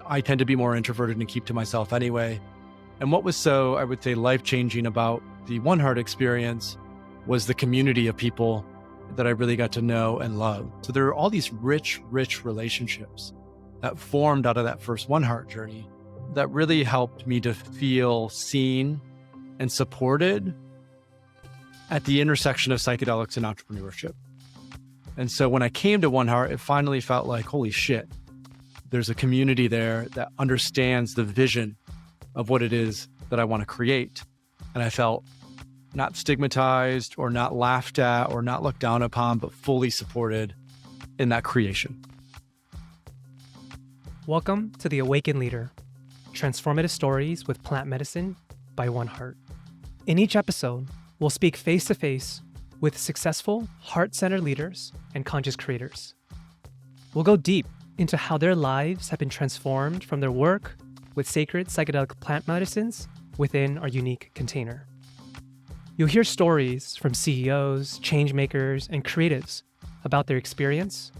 I tend to be more introverted and keep to myself anyway. And what was so, I would say, life-changing about the One Heart experience was the community of people that I really got to know and love. So there are all these rich relationships that formed out of that first One Heart journey that really helped me to feel seen and supported at the intersection of psychedelics and entrepreneurship. And so when I came to One Heart, it finally felt like, holy shit, there's a community there that understands the vision of what it is that I want to create. And I felt not stigmatized or not laughed at or not looked down upon, but fully supported in that creation. Welcome to The Awakened Leader, transformative stories with plant medicine by One Heart. In each episode, we'll speak face-to-face with successful, heart-centered leaders and conscious creators. We'll go deep into how their lives have been transformed from their work with sacred psychedelic plant medicines within our unique container. You'll hear stories from CEOs, changemakers, and creatives about their experience,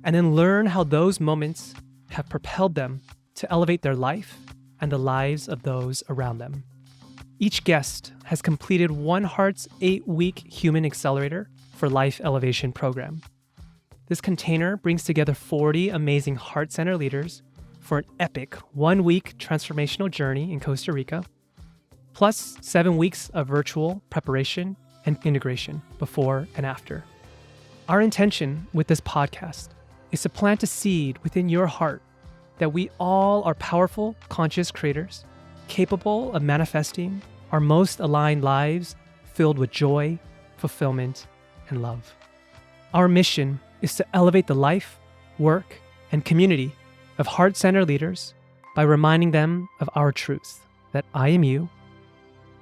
and then learn how those moments have propelled them to elevate their life and the lives of those around them. Each guest has completed One Heart's 8-week Human Accelerator for Life Elevation program. This container brings together 40 amazing heart-centered leaders for an epic 1-week transformational journey in Costa Rica, plus 7 weeks of virtual preparation and integration before and after. Our intention with this podcast is to plant a seed within your heart that we all are powerful, conscious creators, capable of manifesting our most aligned lives filled with joy, fulfillment, and love. Our mission is to elevate the life, work, and community of heart-centered leaders by reminding them of our truth, that I am you,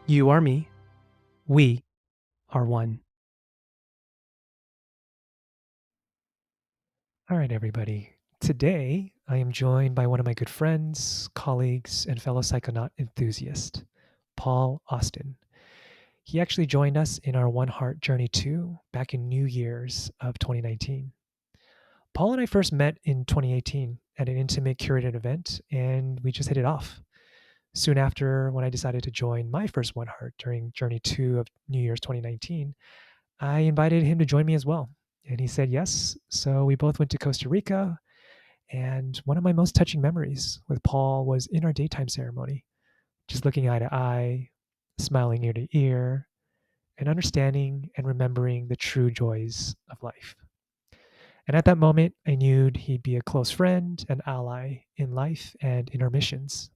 you are me, we are one. All right, everybody. Today, I am joined by one of my good friends, colleagues, and fellow psychonaut enthusiast, Paul Austin. He actually joined us in our One Heart Journey 2 back in New Year's of 2019. Paul and I first met in 2018 at an intimate curated event, and we just hit it off. Soon after, when I decided to join my first One Heart during Journey 2 of New Year's 2019, I invited him to join me as well. And he said yes. So we both went to Costa Rica. And one of my most touching memories with Paul was in our daytime ceremony, just looking eye to eye, smiling ear to ear, and understanding and remembering the true joys of life. And at that moment, I knew he'd be a close friend and ally in life and in our missions.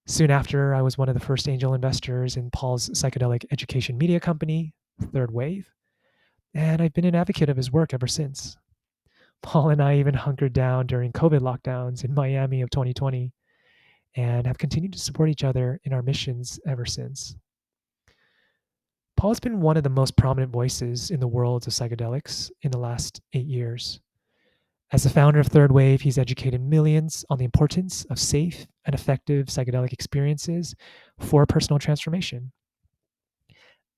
Soon after, I was one of the first angel investors in Paul's psychedelic education media company, Third Wave, and I've been an advocate of his work ever since. Paul and I even hunkered down during COVID lockdowns in Miami of 2020 and have continued to support each other in our missions ever since. Paul's been one of the most prominent voices in the world of psychedelics in the last 8 years. As the founder of Third Wave, he's educated millions on the importance of safe and effective psychedelic experiences for personal transformation.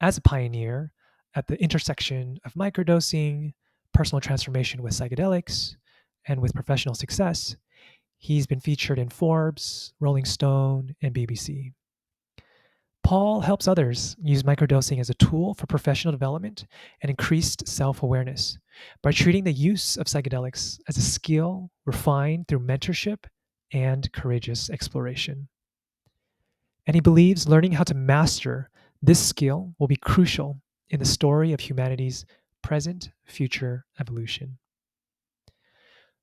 As a pioneer at the intersection of microdosing, personal transformation with psychedelics, and with professional success, he's been featured in Forbes, Rolling Stone, and BBC. Paul helps others use microdosing as a tool for professional development and increased self-awareness by treating the use of psychedelics as a skill refined through mentorship and courageous exploration. And he believes learning how to master this skill will be crucial in the story of humanity's present, future evolution.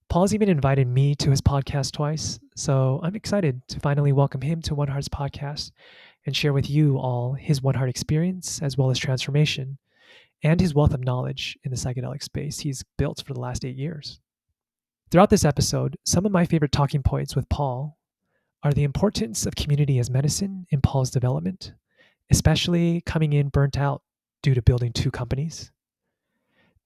Paul's even invited me to his podcast twice, so I'm excited to finally welcome him to One Heart's podcast and share with you all his One Heart experience as well as transformation and his wealth of knowledge in the psychedelic space he's built for the last 8 years. Throughout this episode, some of my favorite talking points with Paul are the importance of community as medicine in Paul's development, especially coming in burnt out due to building 2 companies,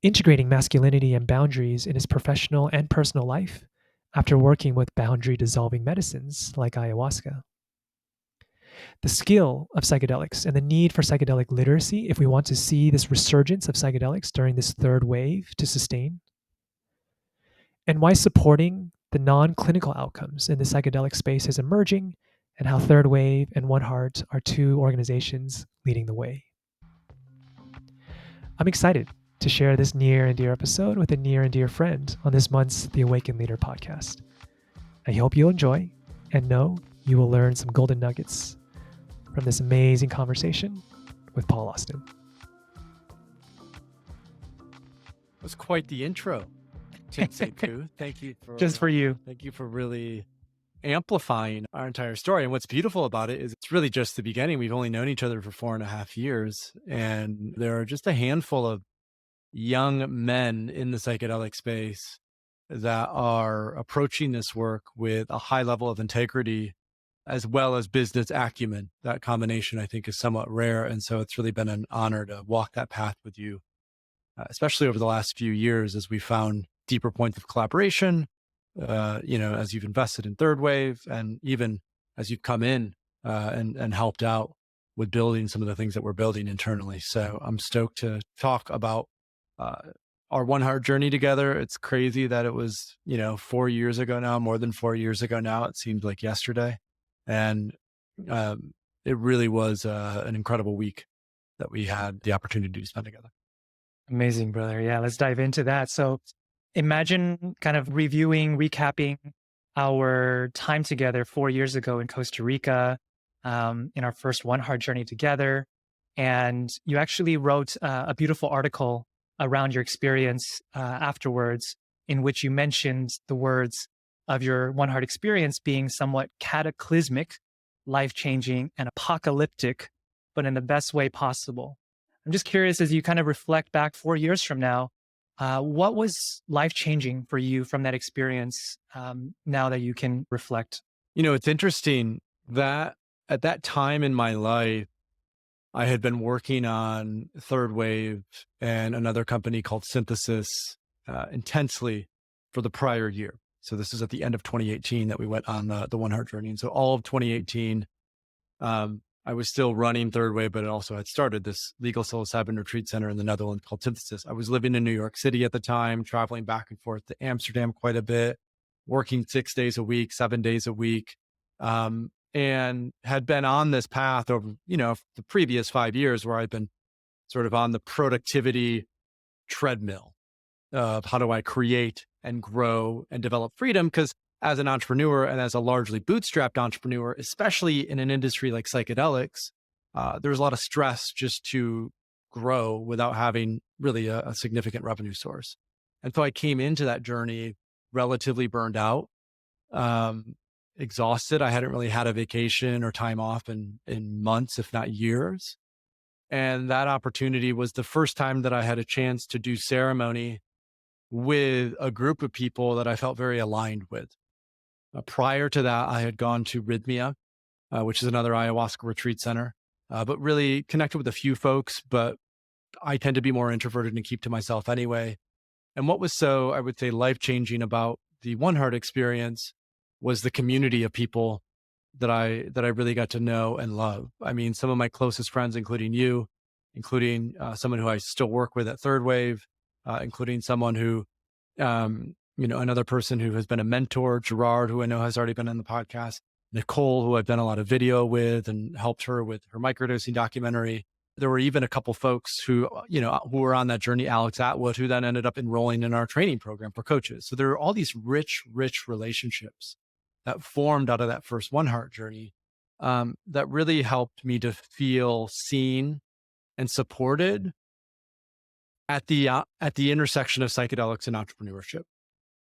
integrating masculinity and boundaries in his professional and personal life after working with boundary-dissolving medicines like ayahuasca, the skill of psychedelics and the need for psychedelic literacy if we want to see this resurgence of psychedelics during this third wave to sustain, and why supporting the non-clinical outcomes in the psychedelic space is emerging, and how Third Wave and One Heart are two organizations leading the way. I'm excited to share this near and dear episode with a near and dear friend on this month's The Awakened Leader podcast. I hope you'll enjoy and know you will learn some golden nuggets from this amazing conversation with Paul Austin. It was quite the intro, Sae Koo. Thank you for Just for you. Thank you for really amplifying our entire story. And what's beautiful about it is it's really just the beginning. We've only known each other for 4.5 years, and there are just a handful of young men in the psychedelic space that are approaching this work with a high level of integrity as well as business acumen. That combination, I think, is somewhat rare. And so it's really been an honor to walk that path with you, especially over the last few years as we found deeper points of collaboration, as you've invested in Third Wave and even as you've come in and helped out with building some of the things that we're building internally. So I'm stoked to talk about our One Heart journey together. It's crazy that it was, 4 years ago now, more than 4 years ago now. It seemed like yesterday. And it really was an incredible week that we had the opportunity to spend together. Amazing, brother. Yeah, let's dive into that. So imagine kind of recapping our time together 4 years ago in Costa Rica, in our first One Heart journey together. And you actually wrote a beautiful article around your experience afterwards, in which you mentioned the words of your One Heart experience being somewhat cataclysmic, life-changing, and apocalyptic, but in the best way possible. I'm just curious, as you kind of reflect back 4 years from now, what was life-changing for you from that experience now that you can reflect? It's interesting that at that time in my life, I had been working on Third Wave and another company called Synthesis intensely for the prior year. So this is at the end of 2018 that we went on the One Heart journey. And so all of 2018, I was still running Third Wave, but it also had started this legal psilocybin retreat center in the Netherlands called Synthesis. I was living in New York City at the time, traveling back and forth to Amsterdam quite a bit, working 6 days a week, 7 days a week. And had been on this path over, the previous 5 years where I've been sort of on the productivity treadmill of how do I create and grow and develop freedom? Because as an entrepreneur and as a largely bootstrapped entrepreneur, especially in an industry like psychedelics, there's a lot of stress just to grow without having really a significant revenue source. And so I came into that journey relatively burned out, exhausted. I hadn't really had a vacation or time off in months, if not years. And that opportunity was the first time that I had a chance to do ceremony with a group of people that I felt very aligned with. Prior to that, I had gone to Rhythmia, which is another ayahuasca retreat center, but really connected with a few folks, but I tend to be more introverted and keep to myself anyway. And what was so, I would say, life-changing about the One Heart experience was the community of people that I really got to know and love. I mean, some of my closest friends, including you, including someone who I still work with at Third Wave, including someone who, another person who has been a mentor, Gerard, who I know has already been on the podcast, Nicole, who I've done a lot of video with and helped her with her microdosing documentary. There were even a couple folks who were on that journey, Alex Atwood, who then ended up enrolling in our training program for coaches. So there are all these rich relationships that formed out of that first One Heart journey that really helped me to feel seen and supported at the intersection of psychedelics and entrepreneurship.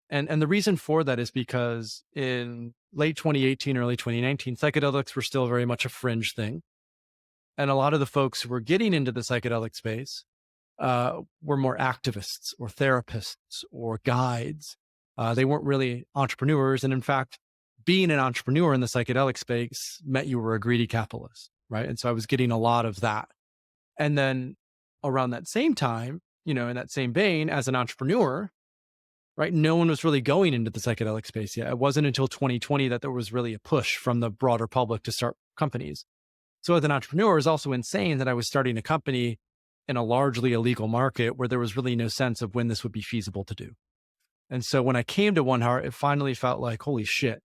And the reason for that is because in late 2018, early 2019, psychedelics were still very much a fringe thing. And a lot of the folks who were getting into the psychedelic space were more activists or therapists or guides. They weren't really entrepreneurs. And in fact, being an entrepreneur in the psychedelic space meant you were a greedy capitalist, right? And so I was getting a lot of that. And then around that same time, in that same vein, as an entrepreneur, right, no one was really going into the psychedelic space yet. It wasn't until 2020 that there was really a push from the broader public to start companies. So as an entrepreneur, it was also insane that I was starting a company in a largely illegal market where there was really no sense of when this would be feasible to do. And so when I came to One Heart, it finally felt like, holy shit,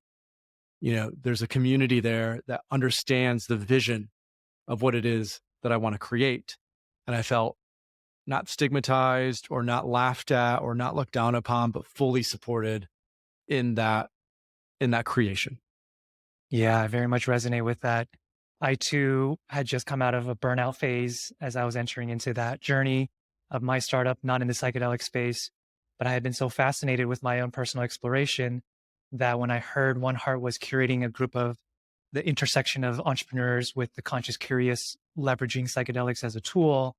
there's a community there that understands the vision of what it is that I want to create. And I felt not stigmatized or not laughed at or not looked down upon, but fully supported in that creation. Yeah, I very much resonate with that. I too had just come out of a burnout phase as I was entering into that journey of my startup, not in the psychedelic space, but I had been so fascinated with my own personal exploration that when I heard One Heart was curating a group of the intersection of entrepreneurs with the conscious curious, leveraging psychedelics as a tool,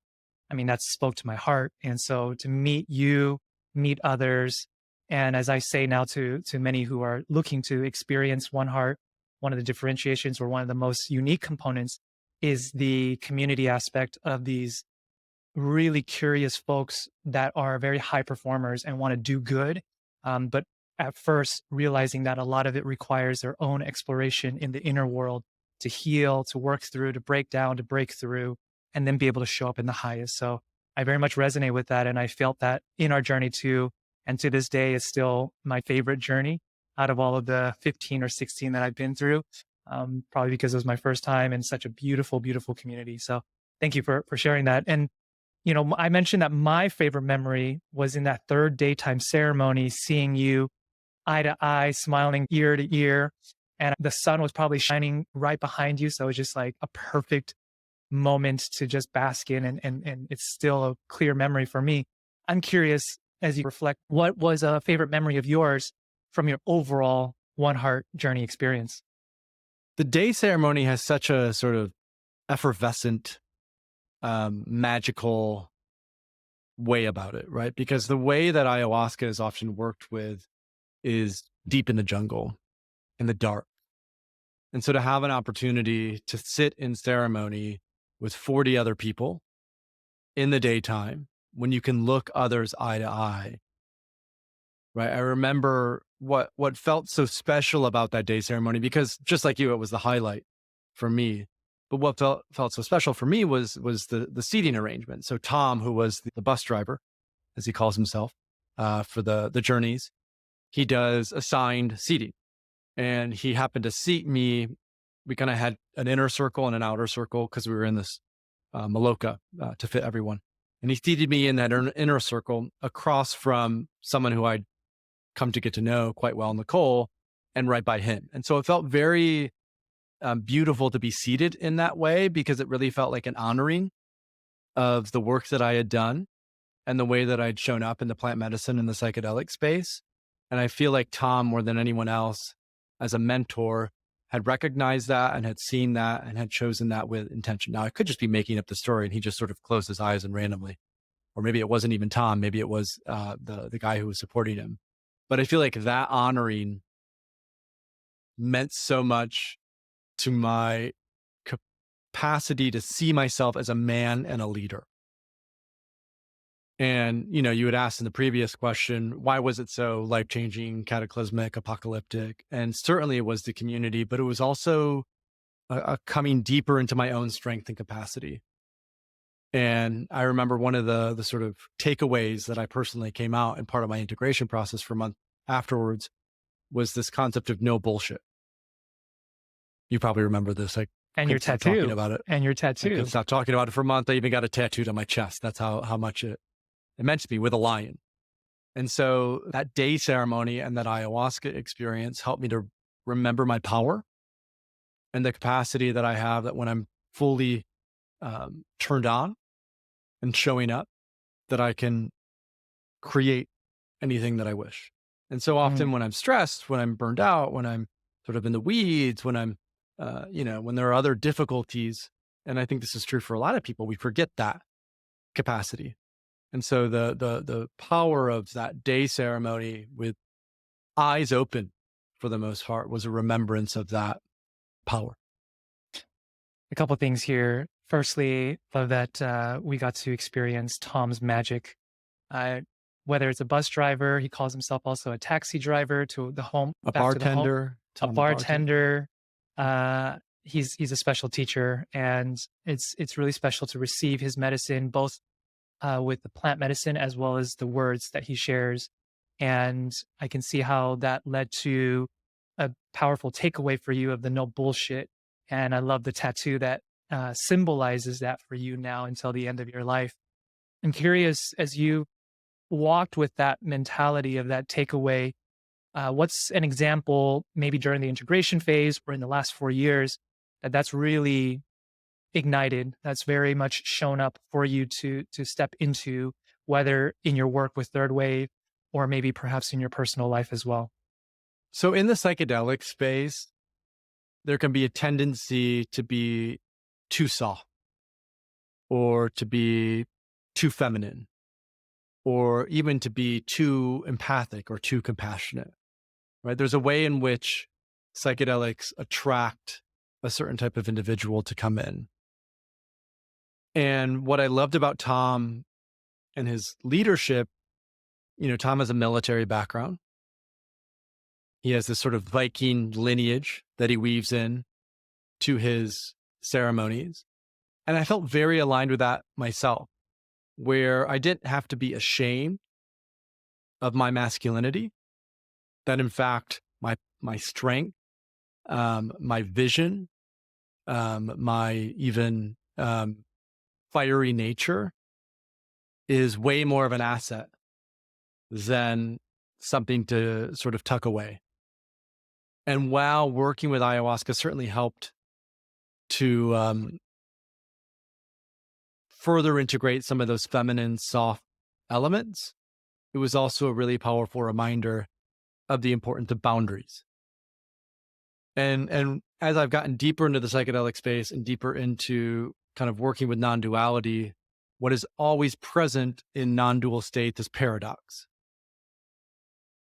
I mean, that spoke to my heart. And so to meet you, meet others, and as I say now to many who are looking to experience One Heart, one of the differentiations or one of the most unique components is the community aspect of these really curious folks that are very high performers and want to do good. But at first, realizing that a lot of it requires their own exploration in the inner world to heal, to work through, to break down, to break through, and then be able to show up in the highest. So I very much resonate with that. And I felt that in our journey too. And to this day, is still my favorite journey out of all of the 15 or 16 that I've been through, probably because it was my first time in such a beautiful, beautiful community. So thank you for sharing that. And I mentioned that my favorite memory was in that third daytime ceremony, seeing you eye to eye, smiling ear to ear. And the sun was probably shining right behind you. So it was just like a perfect moment to just bask in. And it's still a clear memory for me. I'm curious, as you reflect, what was a favorite memory of yours from your overall One Heart journey experience? The day ceremony has such a sort of effervescent, magical way about it, right? Because the way that ayahuasca is often worked with is deep in the jungle, in the dark. And so to have an opportunity to sit in ceremony with 40 other people in the daytime, when you can look others eye to eye, right? I remember what felt so special about that day ceremony, because just like you, it was the highlight for me. But what felt so special for me was the seating arrangement. So Tom, who was the bus driver, as he calls himself, for the journeys, he does assigned seating, and he happened to seat me. We kind of had an inner circle and an outer circle because we were in this Maloka to fit everyone. And he seated me in that inner circle across from someone who I'd come to get to know quite well, Nicole, and right by him. And so it felt very beautiful to be seated in that way, because it really felt like an honoring of the work that I had done and the way that I'd shown up in the plant medicine and the psychedelic space. And I feel like Tom, more than anyone else, as a mentor, had recognized that and had seen that and had chosen that with intention. Now, I could just be making up the story and he just sort of closed his eyes and randomly, or maybe it wasn't even Tom, maybe it was the guy who was supporting him. But I feel like that honoring meant so much to my capacity to see myself as a man and a leader. And, you had asked in the previous question, why was it so life-changing, cataclysmic, apocalyptic? And certainly it was the community, but it was also a coming deeper into my own strength and capacity. And I remember one of the sort of takeaways that I personally came out and part of my integration process for a month afterwards was this concept of no bullshit. You probably remember this. And your tattoo. Talking about it. And your I tattoo. couldn't stop talking about it for a month. I even got it tattooed on my chest. That's how much it meant to me, with a lion. And so that day ceremony and that ayahuasca experience helped me to remember my power and the capacity that I have, that when I'm fully turned on and showing up, that I can create anything that I wish. And so often when I'm stressed, when I'm burned out, when I'm sort of in the weeds, when I'm, when there are other difficulties, and I think this is true for a lot of people, we forget that capacity. And so the power of that day ceremony, with eyes open for the most part, was a remembrance of that power. A couple of things here. Firstly, love that we got to experience Tom's magic. Whether it's a bus driver, he calls himself also a taxi driver to the home, A back to the home. bartender. A bartender. He's a special teacher, and it's really special to receive his medicine, both with the plant medicine as well as the words that he shares. And I can see how that led to a powerful takeaway for you of the no bullshit. And I love the tattoo that symbolizes that for you now until the end of your life. I'm curious, as you walked with that mentality of that takeaway, what's an example, maybe during the integration phase or in the last 4 years, that's really ignited, that's very much shown up for you to step into, whether in your work with Third Wave or maybe perhaps in your personal life as well? So in the psychedelic space, there can be a tendency to be too soft or to be too feminine or even to be too empathic or too compassionate, right? There's a way in which psychedelics attract a certain type of individual to come in. And what I loved about Tom and his leadership, Tom has a military background. He has this sort of Viking lineage that he weaves in to his ceremonies. And I felt very aligned with that myself, where I didn't have to be ashamed of my masculinity, that in fact, my strength, my vision, my even fiery nature is way more of an asset than something to sort of tuck away. And while working with ayahuasca certainly helped to further integrate some of those feminine, soft elements, it was also a really powerful reminder of the importance of boundaries. And as I've gotten deeper into the psychedelic space and deeper into kind of working with non-duality, what is always present in non-dual states is paradox.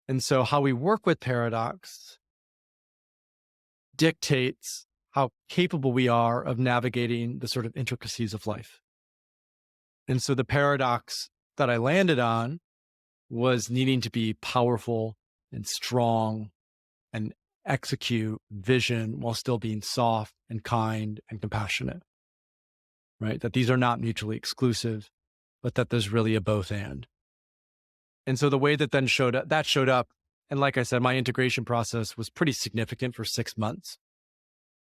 And so how we work with paradox dictates how capable we are of navigating the sort of intricacies of life. And so the paradox that I landed on was needing to be powerful and strong and execute vision while still being soft and kind and compassionate, right? That these are not mutually exclusive, but that there's really a both and. And so the way that then showed up, and like I said, my integration process was pretty significant for 6 months,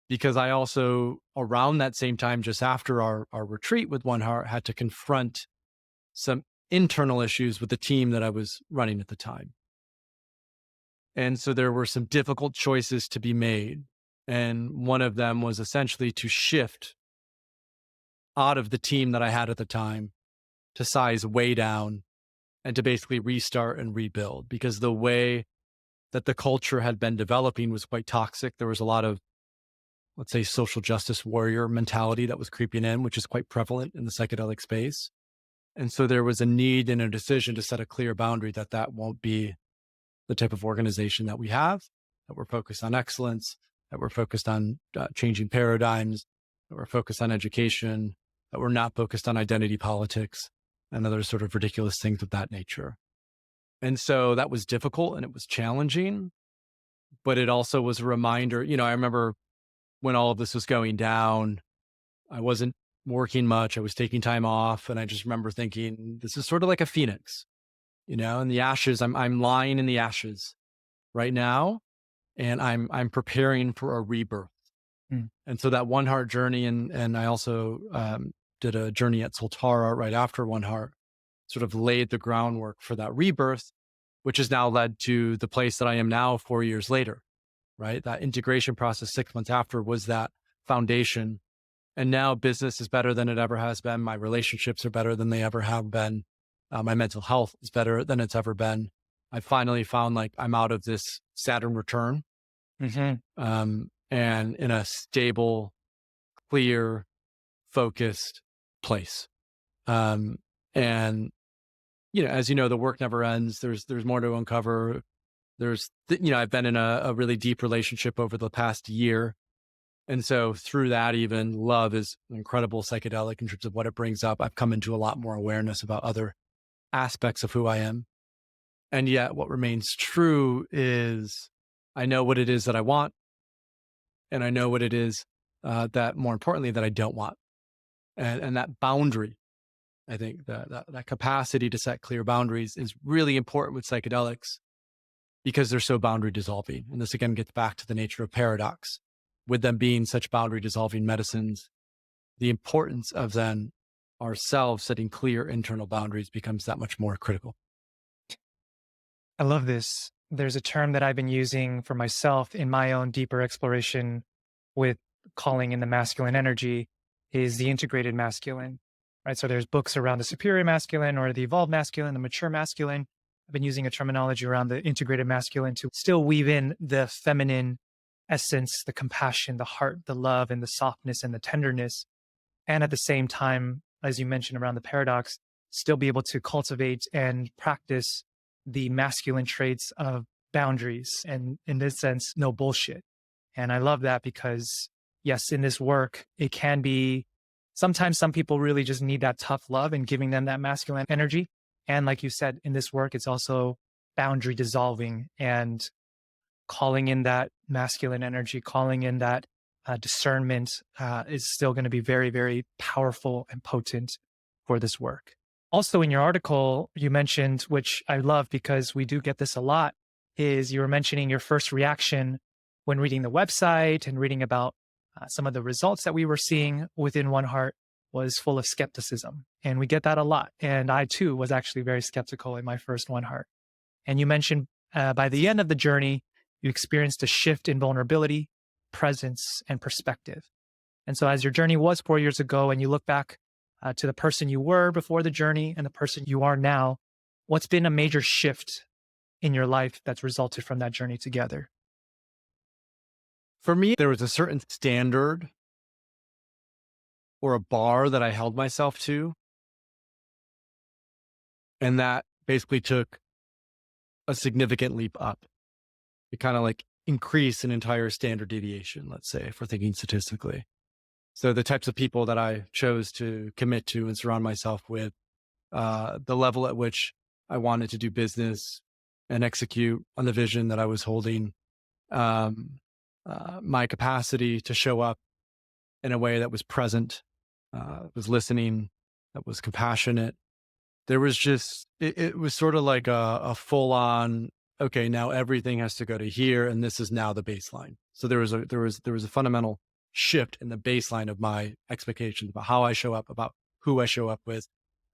because I also, around that same time, just after our retreat with One Heart, had to confront some internal issues with the team that I was running at the time. And so there were some difficult choices to be made. And one of them was essentially to shift out of the team that I had at the time to size way down and to basically restart and rebuild, because the way that the culture had been developing was quite toxic. There was a lot of, let's say, social justice warrior mentality that was creeping in, which is quite prevalent in the psychedelic space. And so there was a need and a decision to set a clear boundary that won't be the type of organization that we have, that we're focused on excellence, that we're focused on changing paradigms, that we're focused on education, that we're not focused on identity politics and other sort of ridiculous things of that nature. And so that was difficult and it was challenging, but it also was a reminder. I remember when all of this was going down, I wasn't working much. I was taking time off. And I just remember thinking, this is sort of like a phoenix, in the ashes. I'm lying in the ashes right now, and I'm preparing for a rebirth. And so that One Heart journey, and I also did a journey at Soltara right after One Heart, sort of laid the groundwork for that rebirth, which has now led to the place that I am now 4 years later, right? That integration process 6 months after was that foundation. And now business is better than it ever has been. My relationships are better than they ever have been. My mental health is better than it's ever been. I finally found like I'm out of this Saturn return, and in a stable, clear, focused place. And as you know, the work never ends. There's more to uncover. I've been in a really deep relationship over the past year. And so through that, even love is an incredible psychedelic in terms of what it brings up. I've come into a lot more awareness about other aspects of who I am. And yet what remains true is I know what it is that I want. And I know what it is that, more importantly, that I don't want. And that boundary I think that capacity to set clear boundaries is really important with psychedelics because they're so boundary dissolving. And this again gets back to the nature of paradox. With them being such boundary dissolving medicines, the importance of then ourselves setting clear internal boundaries becomes that much more critical. I love this. There's a term that I've been using for myself in my own deeper exploration with calling in the masculine energy is the integrated masculine, right? So there's books around the superior masculine or the evolved masculine, the mature masculine. I've been using a terminology around the integrated masculine to still weave in the feminine essence, the compassion, the heart, the love, and the softness and the tenderness. And at the same time, as you mentioned around the paradox, still be able to cultivate and practice the masculine traits of boundaries and, in this sense, no bullshit. And I love that because, yes, in this work, it can be sometimes some people really just need that tough love and giving them that masculine energy. And like you said, in this work, it's also boundary dissolving and calling in that masculine energy, calling in that discernment is still going to be very, very powerful and potent for this work. Also, in your article, you mentioned, which I love because we do get this a lot, is you were mentioning your first reaction when reading the website and reading about some of the results that we were seeing within One Heart was full of skepticism. And we get that a lot. And I too was actually very skeptical in my first One Heart. And you mentioned by the end of the journey, you experienced a shift in vulnerability, presence, and perspective. And so as your journey was 4 years ago and you look back to the person you were before the journey and the person you are now, what's been a major shift in your life that's resulted from that journey together? For me, there was a certain standard or a bar that I held myself to. And that basically took a significant leap up. It kind of like increased an entire standard deviation, let's say, if we're thinking statistically. So the types of people that I chose to commit to and surround myself with, the level at which I wanted to do business and execute on the vision that I was holding, my capacity to show up in a way that was present, was listening, that was compassionate. There was just, it was sort of like a full on, okay, now everything has to go to here. And this is now the baseline. So there was a fundamental shift in the baseline of my expectations about how I show up, about who I show up with,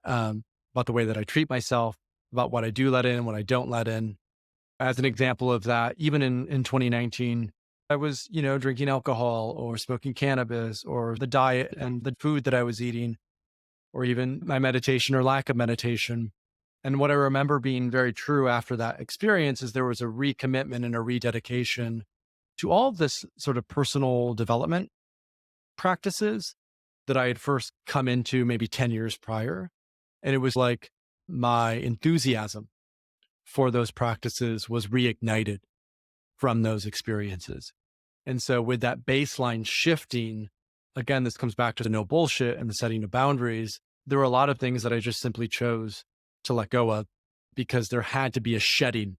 about the way that I treat myself, about what I do let in, what I don't let in. As an example of that, even in 2019, I was, drinking alcohol or smoking cannabis or the diet and the food that I was eating, or even my meditation or lack of meditation. And what I remember being very true after that experience is there was a recommitment and a rededication to all of this sort of personal development practices that I had first come into maybe 10 years prior. And it was like my enthusiasm for those practices was reignited from those experiences. And so with that baseline shifting, again, this comes back to the no bullshit and the setting of boundaries. There were a lot of things that I just simply chose to let go of because there had to be a shedding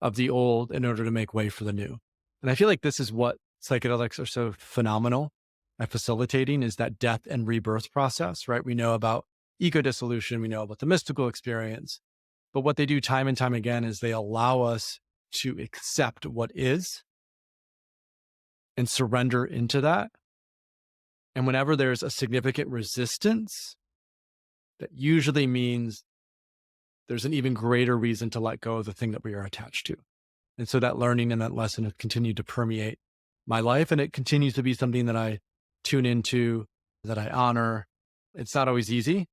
of the old in order to make way for the new. And I feel like this is what psychedelics are so phenomenal at facilitating, is that death and rebirth process, right? We know about ego dissolution, we know about the mystical experience, but what they do time and time again is they allow us to accept what is and surrender into that. And whenever there's a significant resistance, that usually means there's an even greater reason to let go of the thing that we are attached to. And so that learning and that lesson has continued to permeate my life. And it continues to be something that I tune into, that I honor. It's not always easy.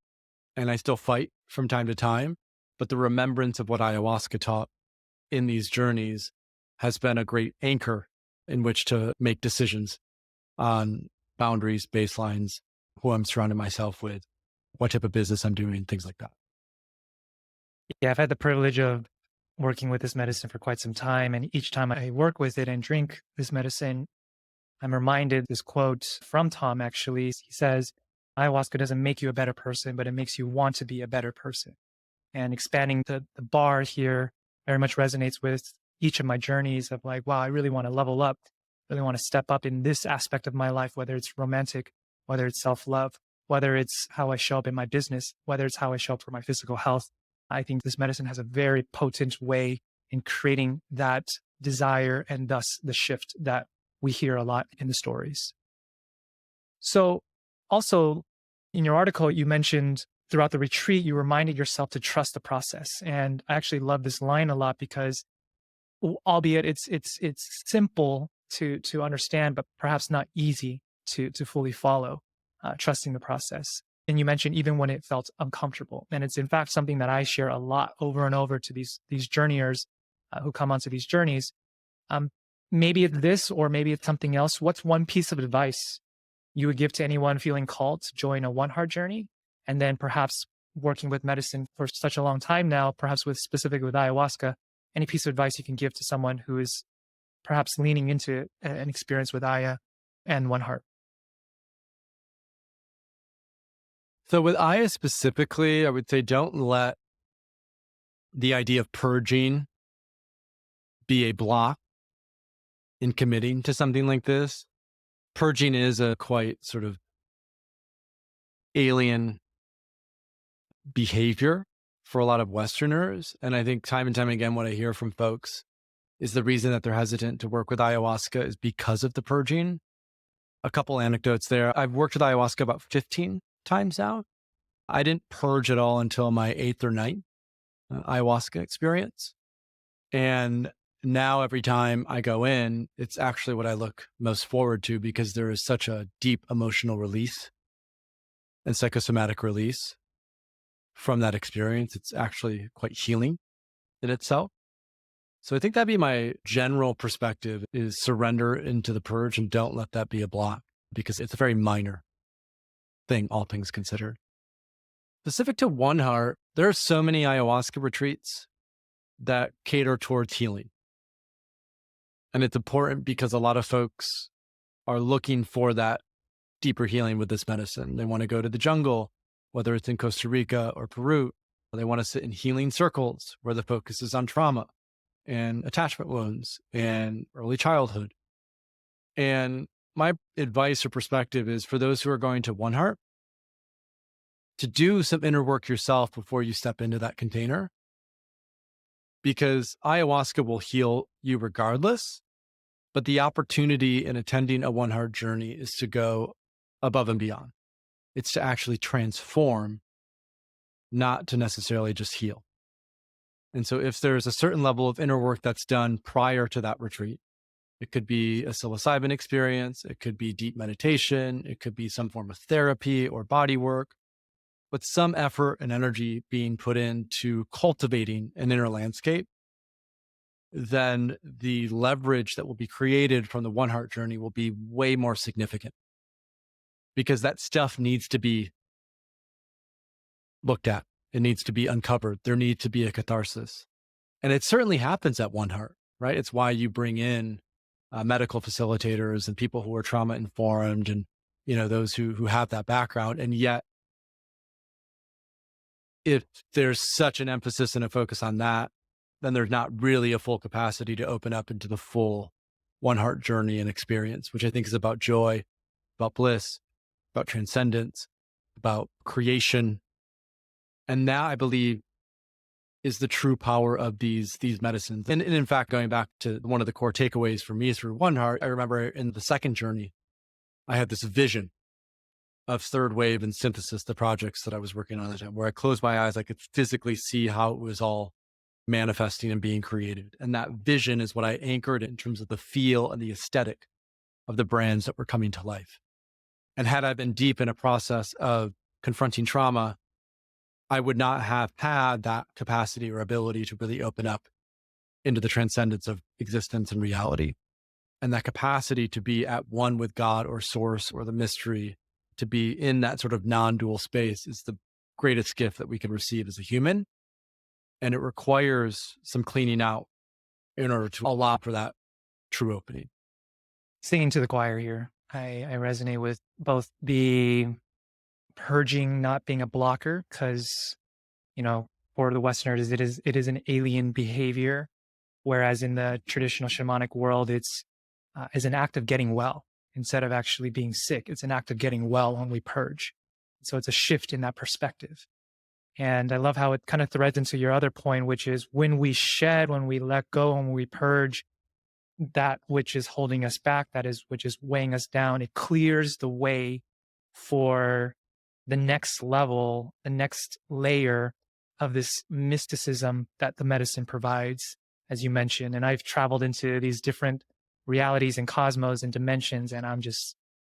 And I still fight from time to time. But the remembrance of what ayahuasca taught in these journeys has been a great anchor in which to make decisions on boundaries, baselines, who I'm surrounding myself with, what type of business I'm doing, things like that. Yeah, I've had the privilege of working with this medicine for quite some time. And each time I work with it and drink this medicine, I'm reminded this quote from Tom, actually. He says, ayahuasca doesn't make you a better person, but it makes you want to be a better person. And expanding the bar here very much resonates with each of my journeys of like, wow, I really want to level up, really want to step up in this aspect of my life, whether it's romantic, whether it's self-love. whether it's how I show up in my business, whether it's how I show up for my physical health. I think this medicine has a very potent way in creating that desire and thus the shift that we hear a lot in the stories. So also in your article, you mentioned throughout the retreat, you reminded yourself to trust the process. And I actually love this line a lot because albeit it's simple to understand, but perhaps not easy to fully follow, trusting the process. And you mentioned even when it felt uncomfortable. And it's in fact something that I share a lot over and over to these journeyers who come onto these journeys. Maybe it's this, or maybe it's something else. What's one piece of advice you would give to anyone feeling called to join a one heart journey? And then perhaps working with medicine for such a long time now, perhaps specifically with ayahuasca, any piece of advice you can give to someone who is perhaps leaning into an experience with Aya and one heart? So with Aya specifically, I would say don't let the idea of purging be a block in committing to something like this. Purging is a quite sort of alien behavior for a lot of Westerners. And I think time and time again, what I hear from folks is the reason that they're hesitant to work with ayahuasca is because of the purging. A couple anecdotes there. I've worked with ayahuasca about 15 times now. I didn't purge at all until my 8th or 9th ayahuasca experience. And now every time I go in, it's actually what I look most forward to because there is such a deep emotional release and psychosomatic release from that experience. It's actually quite healing in itself. So I think that'd be my general perspective is surrender into the purge and don't let that be a block because it's a very minor thing, all things considered. Specific to One Heart, there are so many ayahuasca retreats that cater towards healing. And it's important because a lot of folks are looking for that deeper healing with this medicine. They want to go to the jungle, whether it's in Costa Rica or Peru. They want to sit in healing circles where the focus is on trauma and attachment wounds and early childhood. And my advice or perspective is for those who are going to One Heart, to do some inner work yourself before you step into that container, because ayahuasca will heal you regardless. But the opportunity in attending a One Heart journey is to go above and beyond. It's to actually transform, not to necessarily just heal. And so if there's a certain level of inner work that's done prior to that retreat, it could be a psilocybin experience, it could be deep meditation, it could be some form of therapy or body work, but some effort and energy being put into cultivating an inner landscape, then the leverage that will be created from the One Heart journey will be way more significant because that stuff needs to be looked at. It needs to be uncovered. There needs to be a catharsis. And it certainly happens at One Heart, right? It's why you bring in medical facilitators and people who are trauma informed and, those who have that background. And yet, if there's such an emphasis and a focus on that, then there's not really a full capacity to open up into the full One Heart journey and experience, which I think is about joy, about bliss, about transcendence, about creation. And that, I believe, is the true power of these medicines. And in fact, going back to one of the core takeaways for me through One Heart, I remember in the second journey, I had this vision of Third Wave and Synthesis, the projects that I was working on at the time, where I closed my eyes, I could physically see how it was all manifesting and being created. And that vision is what I anchored in terms of the feel and the aesthetic of the brands that were coming to life. And had I been deep in a process of confronting trauma, I would not have had that capacity or ability to really open up into the transcendence of existence and reality. And that capacity to be at one with God or source or the mystery, to be in that sort of non-dual space is the greatest gift that we can receive as a human. And it requires some cleaning out in order to allow for that true opening. Singing to the choir here. I resonate with both the purging not being a blocker because, for the Westerners, it is an alien behavior. Whereas in the traditional shamanic world, it's is an act of getting well instead of actually being sick. It's an act of getting well when we purge. So it's a shift in that perspective. And I love how it kind of threads into your other point, which is when we shed, when we let go, when we purge that which is holding us back, which is weighing us down, it clears the way for the next level, the next layer of this mysticism that the medicine provides, as you mentioned. And I've traveled into these different realities and cosmos and dimensions, and I'm just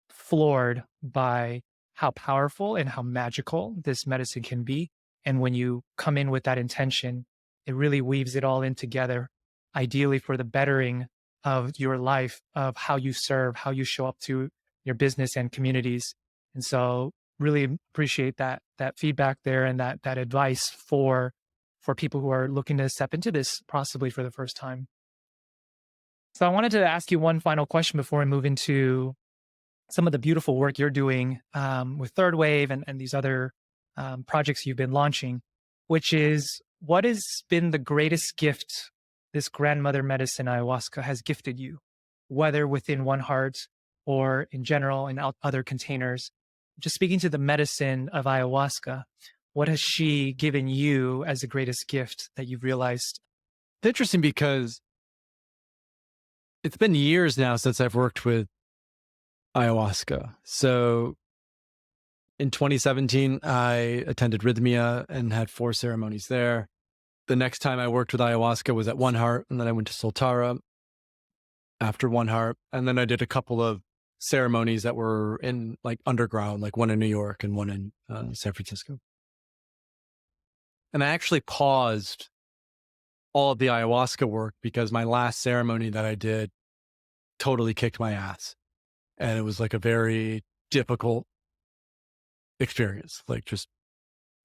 floored by how powerful and how magical this medicine can be. And when you come in with that intention, it really weaves it all in together, ideally for the bettering of your life, of how you serve, how you show up to your business and communities. And so really appreciate that feedback there and that advice for people who are looking to step into this possibly for the first time. So I wanted to ask you one final question before we move into some of the beautiful work you're doing with Third Wave and these other projects you've been launching, which is, what has been the greatest gift this grandmother medicine ayahuasca has gifted you, whether within One Heart or in general in other containers? Just speaking to the medicine of ayahuasca, what has she given you as the greatest gift that you've realized? It's interesting because it's been years now since I've worked with ayahuasca. So in 2017, I attended Rhythmia and had 4 ceremonies there. The next time I worked with ayahuasca was at One Heart, and then I went to Soltara after One Heart. And then I did a couple of ceremonies that were in like underground, like one in New York and one in San Francisco. And I actually paused all of the ayahuasca work because my last ceremony that I did totally kicked my ass. And it was like a very difficult experience. Like, just,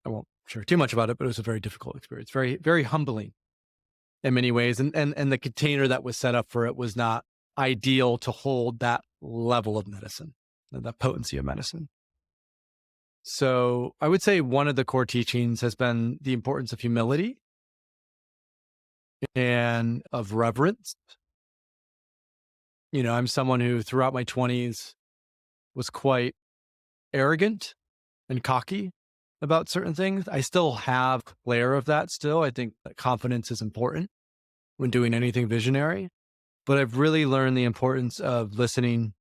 I won't share too much about it, but it was a very difficult experience, very, very humbling in many ways. And the container that was set up for it was not ideal to hold that level of medicine, that potency of medicine. So I would say one of the core teachings has been the importance of humility and of reverence. You know, I'm someone who throughout my 20s was quite arrogant and cocky about certain things. I still have a layer of that still. I think that confidence is important when doing anything visionary, but I've really learned the importance of listening,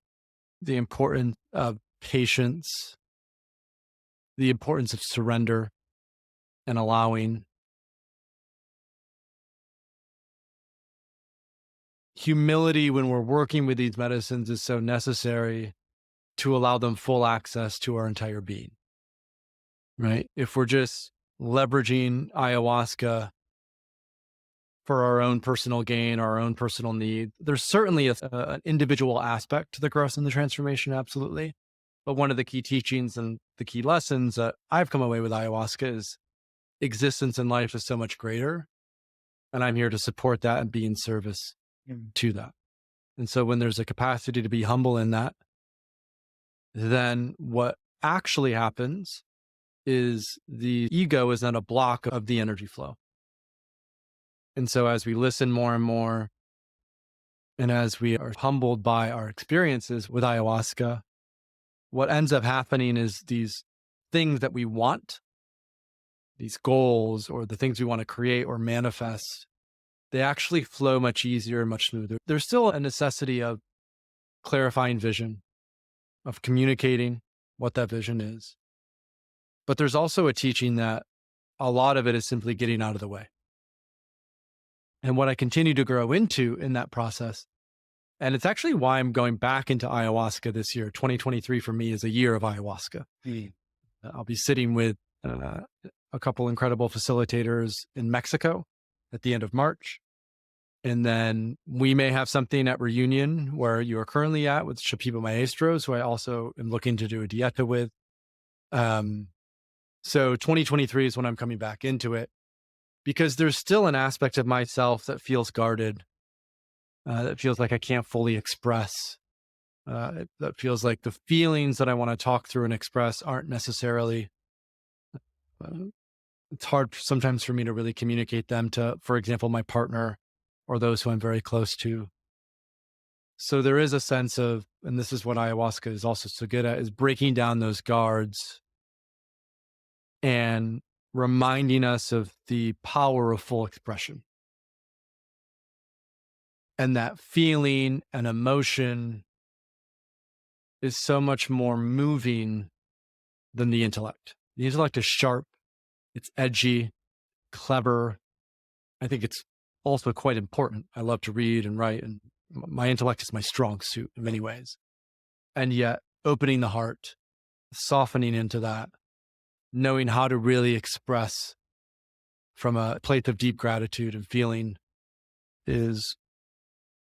the importance of patience, the importance of surrender and allowing. Humility when we're working with these medicines is so necessary to allow them full access to our entire being, right? If we're just leveraging ayahuasca for our own personal gain, our own personal need, there's certainly an individual aspect to the growth and the transformation, absolutely. But one of the key teachings and the key lessons that I've come away with ayahuasca is existence in life is so much greater. And I'm here to support that and be in service to that. And so when there's a capacity to be humble in that, then what actually happens is the ego is not a block of the energy flow. And so as we listen more and more, and as we are humbled by our experiences with ayahuasca, what ends up happening is these things that we want, these goals or the things we want to create or manifest, they actually flow much easier and much smoother. There's still a necessity of clarifying vision, of communicating what that vision is. But there's also a teaching that a lot of it is simply getting out of the way. And what I continue to grow into in that process, and it's actually why I'm going back into ayahuasca this year. 2023 for me is a year of ayahuasca. I'll be sitting with a couple incredible facilitators in Mexico at the end of March. And then we may have something at Reunion where you are currently at with Shapiba Maestros, who I also am looking to do a dieta with. So 2023 is when I'm coming back into it, because there's still an aspect of myself that feels guarded, that feels like I can't fully express, that feels like the feelings that I want to talk through and express aren't necessarily, it's hard sometimes for me to really communicate them to, for example, my partner or those who I'm very close to. So there is a sense of, and this is what ayahuasca is also so good at, is breaking down those guards and reminding us of the power of full expression. And that feeling and emotion is so much more moving than the intellect. The intellect is sharp, it's edgy, clever. I think it's also quite important. I love to read and write, and my intellect is my strong suit in many ways. And yet, opening the heart, softening into that, knowing how to really express from a place of deep gratitude and feeling is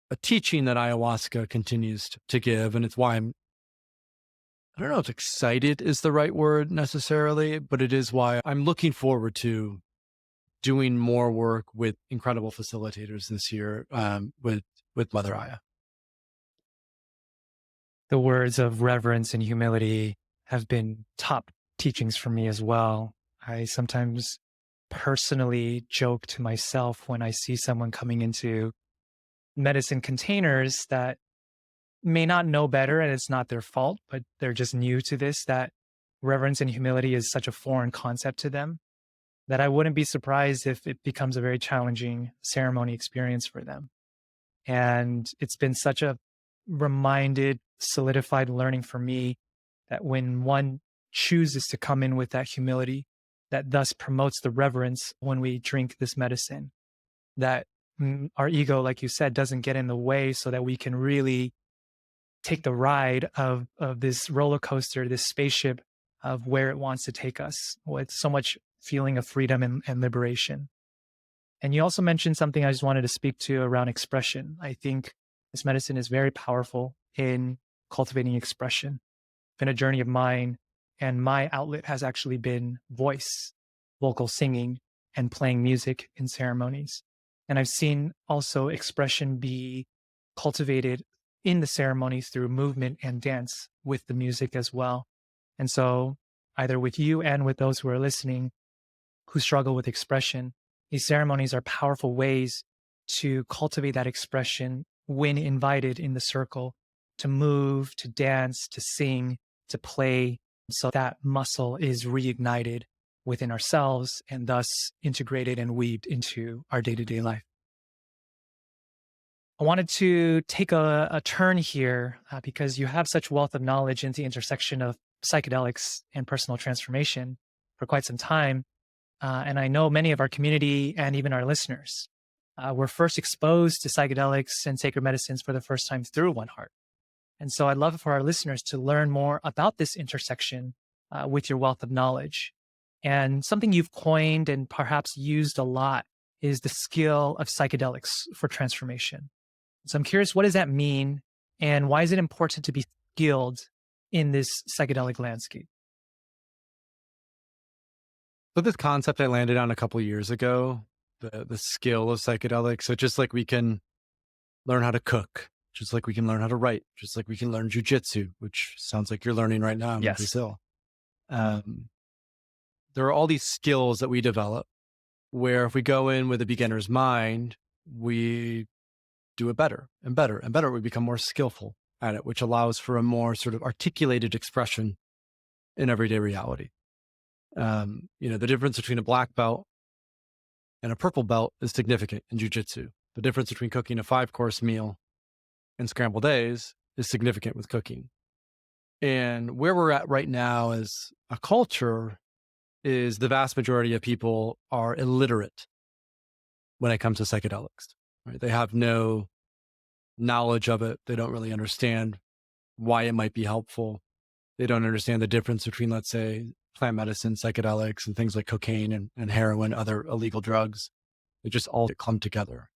a teaching that ayahuasca continues to give. And it's why I don't know if excited is the right word necessarily, but it is why I'm looking forward to doing more work with incredible facilitators this year with Mother Aya. The words of reverence and humility have been top teachings for me as well. I sometimes personally joke to myself when I see someone coming into medicine containers that may not know better and it's not their fault, but they're just new to this, that reverence and humility is such a foreign concept to them that I wouldn't be surprised if it becomes a very challenging ceremony experience for them. And it's been such a reminded, solidified learning for me that when one chooses to come in with that humility, that thus promotes the reverence when we drink this medicine, that our ego, like you said, doesn't get in the way so that we can really take the ride of this roller coaster, this spaceship of where it wants to take us with so much feeling of freedom and liberation. And you also mentioned something I just wanted to speak to around expression. I think this medicine is very powerful in cultivating expression. It's been a journey of mine, and my outlet has actually been voice, vocal singing, and playing music in ceremonies. And I've seen also expression be cultivated in the ceremonies through movement and dance with the music as well. And so, either with you and with those who are listening who struggle with expression, these ceremonies are powerful ways to cultivate that expression when invited in the circle, to move, to dance, to sing, to play, so that muscle is reignited within ourselves and thus integrated and weaved into our day-to-day life. I wanted to take a turn here because you have such wealth of knowledge in the intersection of psychedelics and personal transformation for quite some time. And I know many of our community and even our listeners were first exposed to psychedelics and sacred medicines for the first time through One Heart. And so I'd love for our listeners to learn more about this intersection with your wealth of knowledge. And something you've coined and perhaps used a lot is the skill of psychedelics for transformation. So I'm curious, what does that mean? And why is it important to be skilled in this psychedelic landscape? So this concept I landed on a couple of years ago, the skill of psychedelics. So just like we can learn how to cook, just like we can learn how to write, just like we can learn jujitsu, which sounds like you're learning right now in Yes. Brazil. There are all these skills that we develop where if we go in with a beginner's mind, we do it better and better and better. We become more skillful at it, which allows for a more sort of articulated expression in everyday reality. The difference between a black belt and a purple belt is significant in jujitsu. The difference between cooking a 5-course meal and scrambled eggs is significant with cooking. And where we're at right now as a culture is the vast majority of people are illiterate when it comes to psychedelics. Right? They have no knowledge of it. They don't really understand why it might be helpful. They don't understand the difference between, let's say, plant medicine, psychedelics, and things like cocaine and heroin, other illegal drugs. They just all clump together.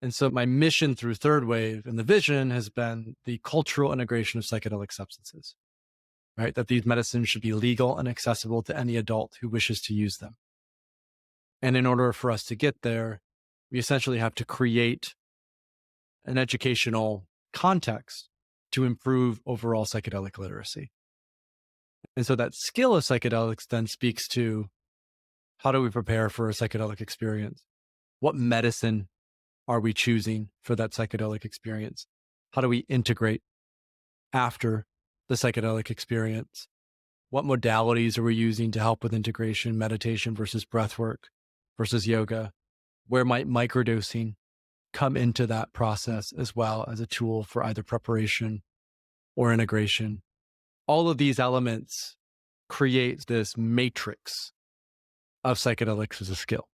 And so my mission through Third Wave and the vision has been the cultural integration of psychedelic substances, right? That these medicines should be legal and accessible to any adult who wishes to use them. And in order for us to get there, we essentially have to create an educational context to improve overall psychedelic literacy. And so that skill of psychedelics then speaks to how do we prepare for a psychedelic experience? What medicine are we choosing for that psychedelic experience? How do we integrate after the psychedelic experience? What modalities are we using to help with integration, meditation versus breath work versus yoga? Where might microdosing come into that process as well as a tool for either preparation or integration? All of these elements create this matrix of psychedelics as a skill.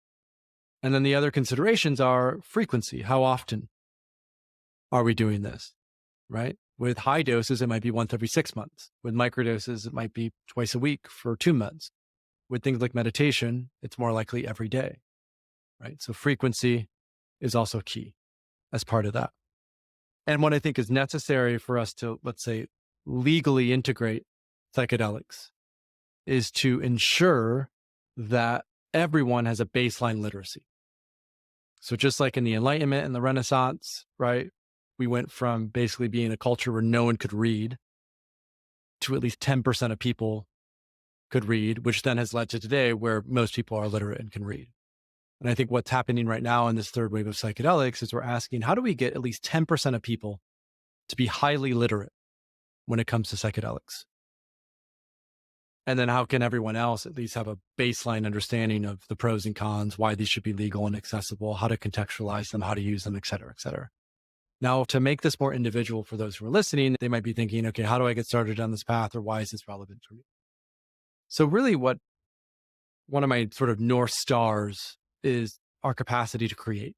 And then the other considerations are frequency. How often are we doing this, right? With high doses, it might be once every 6 months. With microdoses, it might be twice a week for 2 months. With things like meditation, it's more likely every day, right? So frequency is also key as part of that. And what I think is necessary for us to, let's say, legally integrate psychedelics is to ensure that everyone has a baseline literacy. So just like in the Enlightenment and the Renaissance, right? We went from basically being a culture where no one could read to at least 10% of people could read, which then has led to today where most people are literate and can read. And I think what's happening right now in this third wave of psychedelics is we're asking, how do we get at least 10% of people to be highly literate when it comes to psychedelics? And then how can everyone else at least have a baseline understanding of the pros and cons, why these should be legal and accessible, how to contextualize them, how to use them, et cetera, et cetera. Now, to make this more individual for those who are listening, they might be thinking, okay, how do I get started on this path, or why is this relevant for me? So really what one of my sort of North Stars is our capacity to create.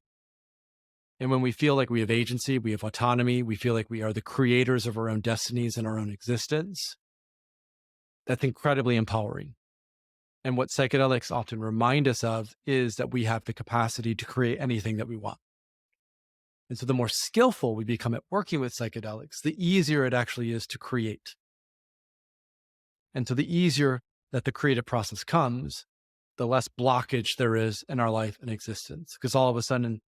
And when we feel like we have agency, we have autonomy, we feel like we are the creators of our own destinies and our own existence, that's incredibly empowering. And what psychedelics often remind us of is that we have the capacity to create anything that we want. And so the more skillful we become at working with psychedelics, the easier it actually is to create. And so the easier that the creative process comes, the less blockage there is in our life and existence. Because all of a sudden,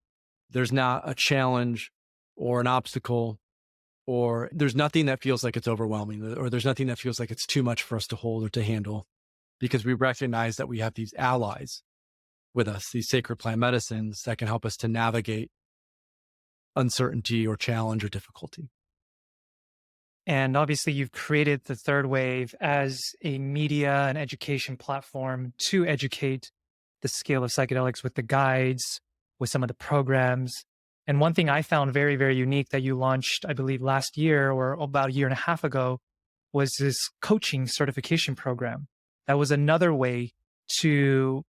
there's not a challenge or an obstacle, or there's nothing that feels like it's overwhelming, or there's nothing that feels like it's too much for us to hold or to handle, because we recognize that we have these allies with us, these sacred plant medicines that can help us to navigate uncertainty or challenge or difficulty. And obviously, you've created the third wave as a media and education platform to educate the skill of psychedelics with the guides, with some of the programs. And one thing I found very, very unique that you launched, I believe, last year or about a year and a half ago was this coaching certification program. That was another way to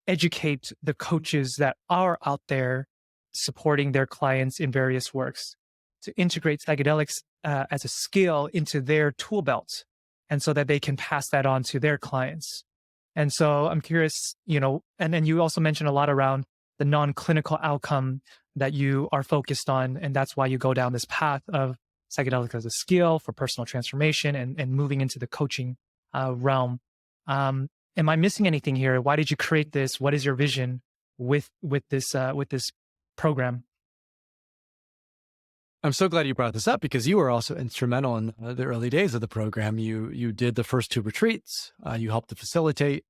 educate the coaches that are out there supporting their clients in various works, to integrate psychedelics as a skill into their tool belt, and so that they can pass that on to their clients. And so I'm curious, and then you also mentioned a lot around the non-clinical outcome that you are focused on, and that's why you go down this path of psychedelics as a skill for personal transformation and moving into the coaching realm. Am I missing anything here? Why did you create this? What is your vision with this program? I'm so glad you brought this up, because you were also instrumental in the early days of the program. You did the first 2 retreats. You helped to facilitate.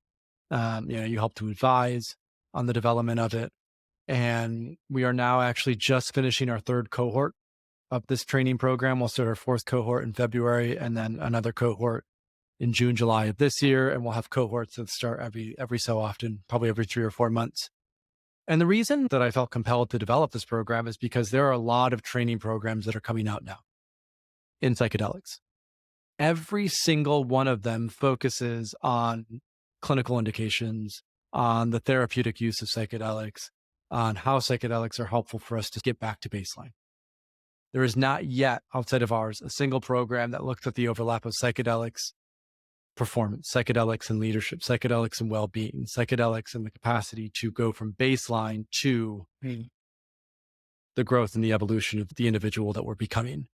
You helped to advise on the development of it. And we are now actually just finishing our 3rd cohort of this training program. We'll start our 4th cohort in February, and then another cohort in June, July of this year. And we'll have cohorts that start every so often, probably every 3 or 4 months. And the reason that I felt compelled to develop this program is because there are a lot of training programs that are coming out now in psychedelics. Every single one of them focuses on clinical indications, on the therapeutic use of psychedelics, on how psychedelics are helpful for us to get back to baseline. There is not yet, outside of ours, a single program that looks at the overlap of psychedelics performance, psychedelics and leadership, psychedelics and well-being, psychedelics and the capacity to go from baseline to the growth and the evolution of the individual that we're becoming.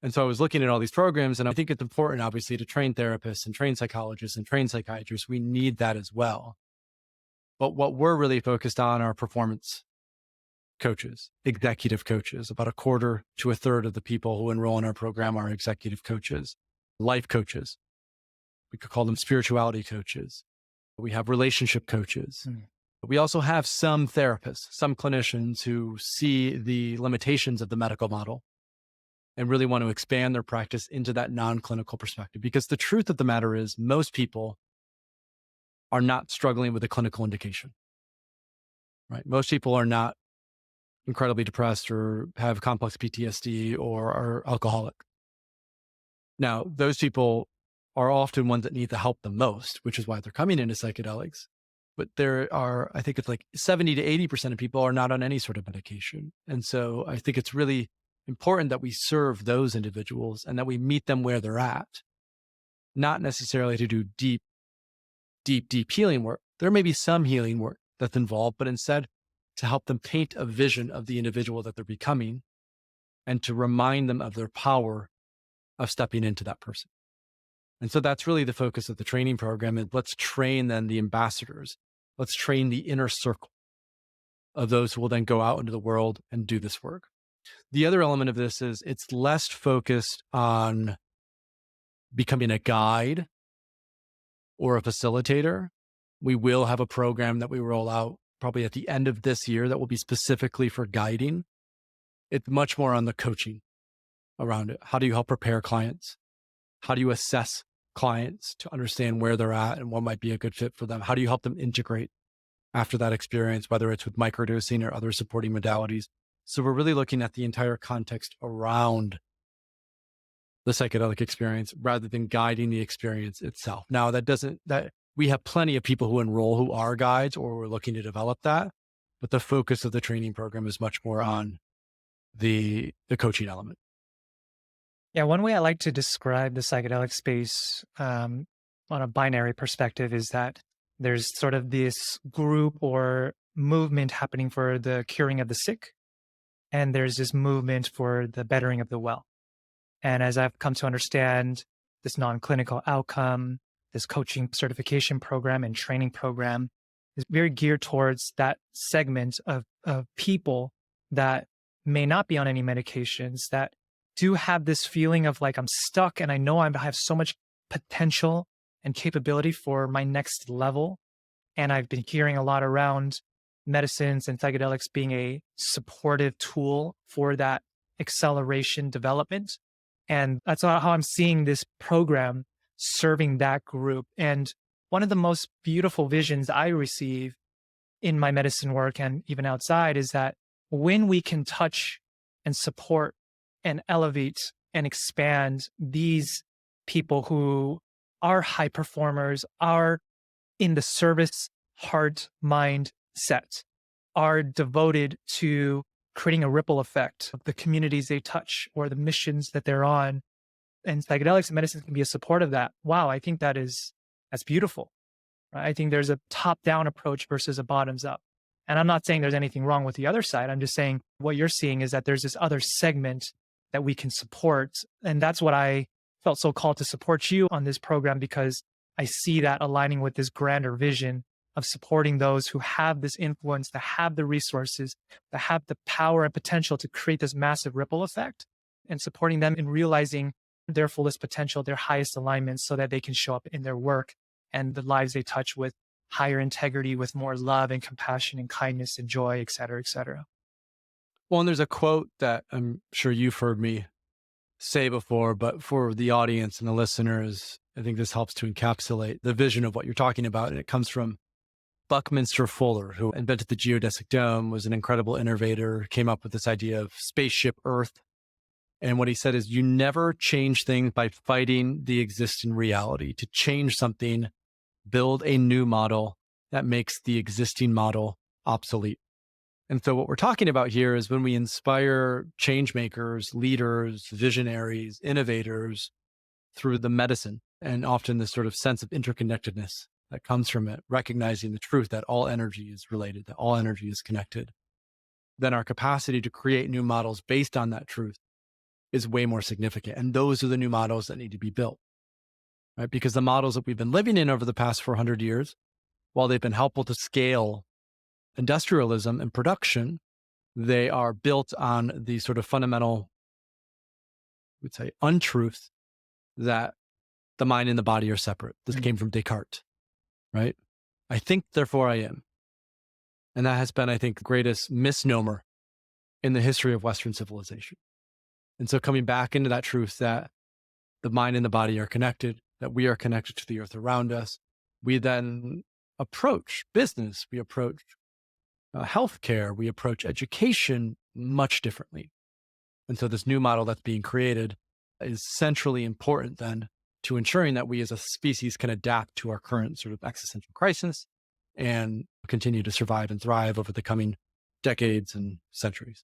And so I was looking at all these programs, and I think it's important, obviously, to train therapists and train psychologists and train psychiatrists. We need that as well. But what we're really focused on are performance coaches, executive coaches. About 1/4 to 1/3 of the people who enroll in our program are executive coaches, life coaches. We could call them spirituality coaches. We have relationship coaches. We also have some therapists, some clinicians who see the limitations of the medical model and really want to expand their practice into that non-clinical perspective. Because the truth of the matter is most people are not struggling with a clinical indication, right? Most people are not incredibly depressed or have complex PTSD or are alcoholic. Now, those people are often ones that need the help the most, which is why they're coming into psychedelics. But there are, I think it's like 70 to 80% of people are not on any sort of medication. And so I think it's really important that we serve those individuals and that we meet them where they're at, not necessarily to do deep healing work. There may be some healing work that's involved, but instead to help them paint a vision of the individual that they're becoming and to remind them of their power of stepping into that person. And so that's really the focus of the training program. And let's train then the ambassadors. Let's train the inner circle of those who will then go out into the world and do this work. The other element of this is it's less focused on becoming a guide or a facilitator. We will have a program that we roll out probably at the end of this year that will be specifically for guiding. It's much more on the coaching around it. How do you help prepare clients? How do you assess clients to understand where they're at and what might be a good fit for them? How do you help them integrate after that experience, whether it's with microdosing or other supporting modalities? So we're really looking at the entire context around the psychedelic experience rather than guiding the experience itself. Now, that we have plenty of people who enroll who are guides, or we're looking to develop that, but the focus of the training program is much more on the coaching element. Yeah, one way I like to describe the psychedelic space on a binary perspective is that there's sort of this group or movement happening for the curing of the sick, and there's this movement for the bettering of the well. And as I've come to understand this non-clinical outcome, this coaching certification program and training program is very geared towards that segment of people that may not be on any medications, that do have this feeling of like, I'm stuck and I know I have so much potential and capability for my next level. And I've been hearing a lot around medicines and psychedelics being a supportive tool for that acceleration development. And that's how I'm seeing this program serving that group. And one of the most beautiful visions I receive in my medicine work and even outside is that when we can touch and support and elevate and expand these people who are high performers, are in the service, heart, mind set, are devoted to creating a ripple effect of the communities they touch or the missions that they're on. And psychedelics and medicine can be a support of that. Wow, I think that's beautiful. Right? I think there's a top-down approach versus a bottoms-up. And I'm not saying there's anything wrong with the other side. I'm just saying what you're seeing is that there's this other segment that we can support. And that's what I felt so called to support you on this program, because I see that aligning with this grander vision of supporting those who have this influence, that have the resources, that have the power and potential to create this massive ripple effect, and supporting them in realizing their fullest potential, their highest alignments, so that they can show up in their work and the lives they touch with higher integrity, with more love and compassion and kindness and joy, et cetera, et cetera. Well, and there's a quote that I'm sure you've heard me say before, but for the audience and the listeners, I think this helps to encapsulate the vision of what you're talking about. And it comes from Buckminster Fuller, who invented the geodesic dome, was an incredible innovator, came up with this idea of spaceship Earth. And what he said is, you never change things by fighting the existing reality. To change something, build a new model that makes the existing model obsolete. And so what we're talking about here is when we inspire change makers, leaders, visionaries, innovators through the medicine, and often this sort of sense of interconnectedness that comes from it, recognizing the truth that all energy is related, that all energy is connected, then our capacity to create new models based on that truth is way more significant. And those are the new models that need to be built, right? Because the models that we've been living in over the past 400 years, while they've been helpful to scale industrialism and production, they are built on the sort of fundamental, I would say, untruth that the mind and the body are separate. This came from Descartes, right? I think, therefore I am. And that has been, I think, the greatest misnomer in the history of Western civilization. And so coming back into that truth that the mind and the body are connected, that we are connected to the earth around us, we then approach business, we approach healthcare, we approach education much differently. And so this new model that's being created is centrally important then to ensuring that we as a species can adapt to our current sort of existential crisis and continue to survive and thrive over the coming decades and centuries.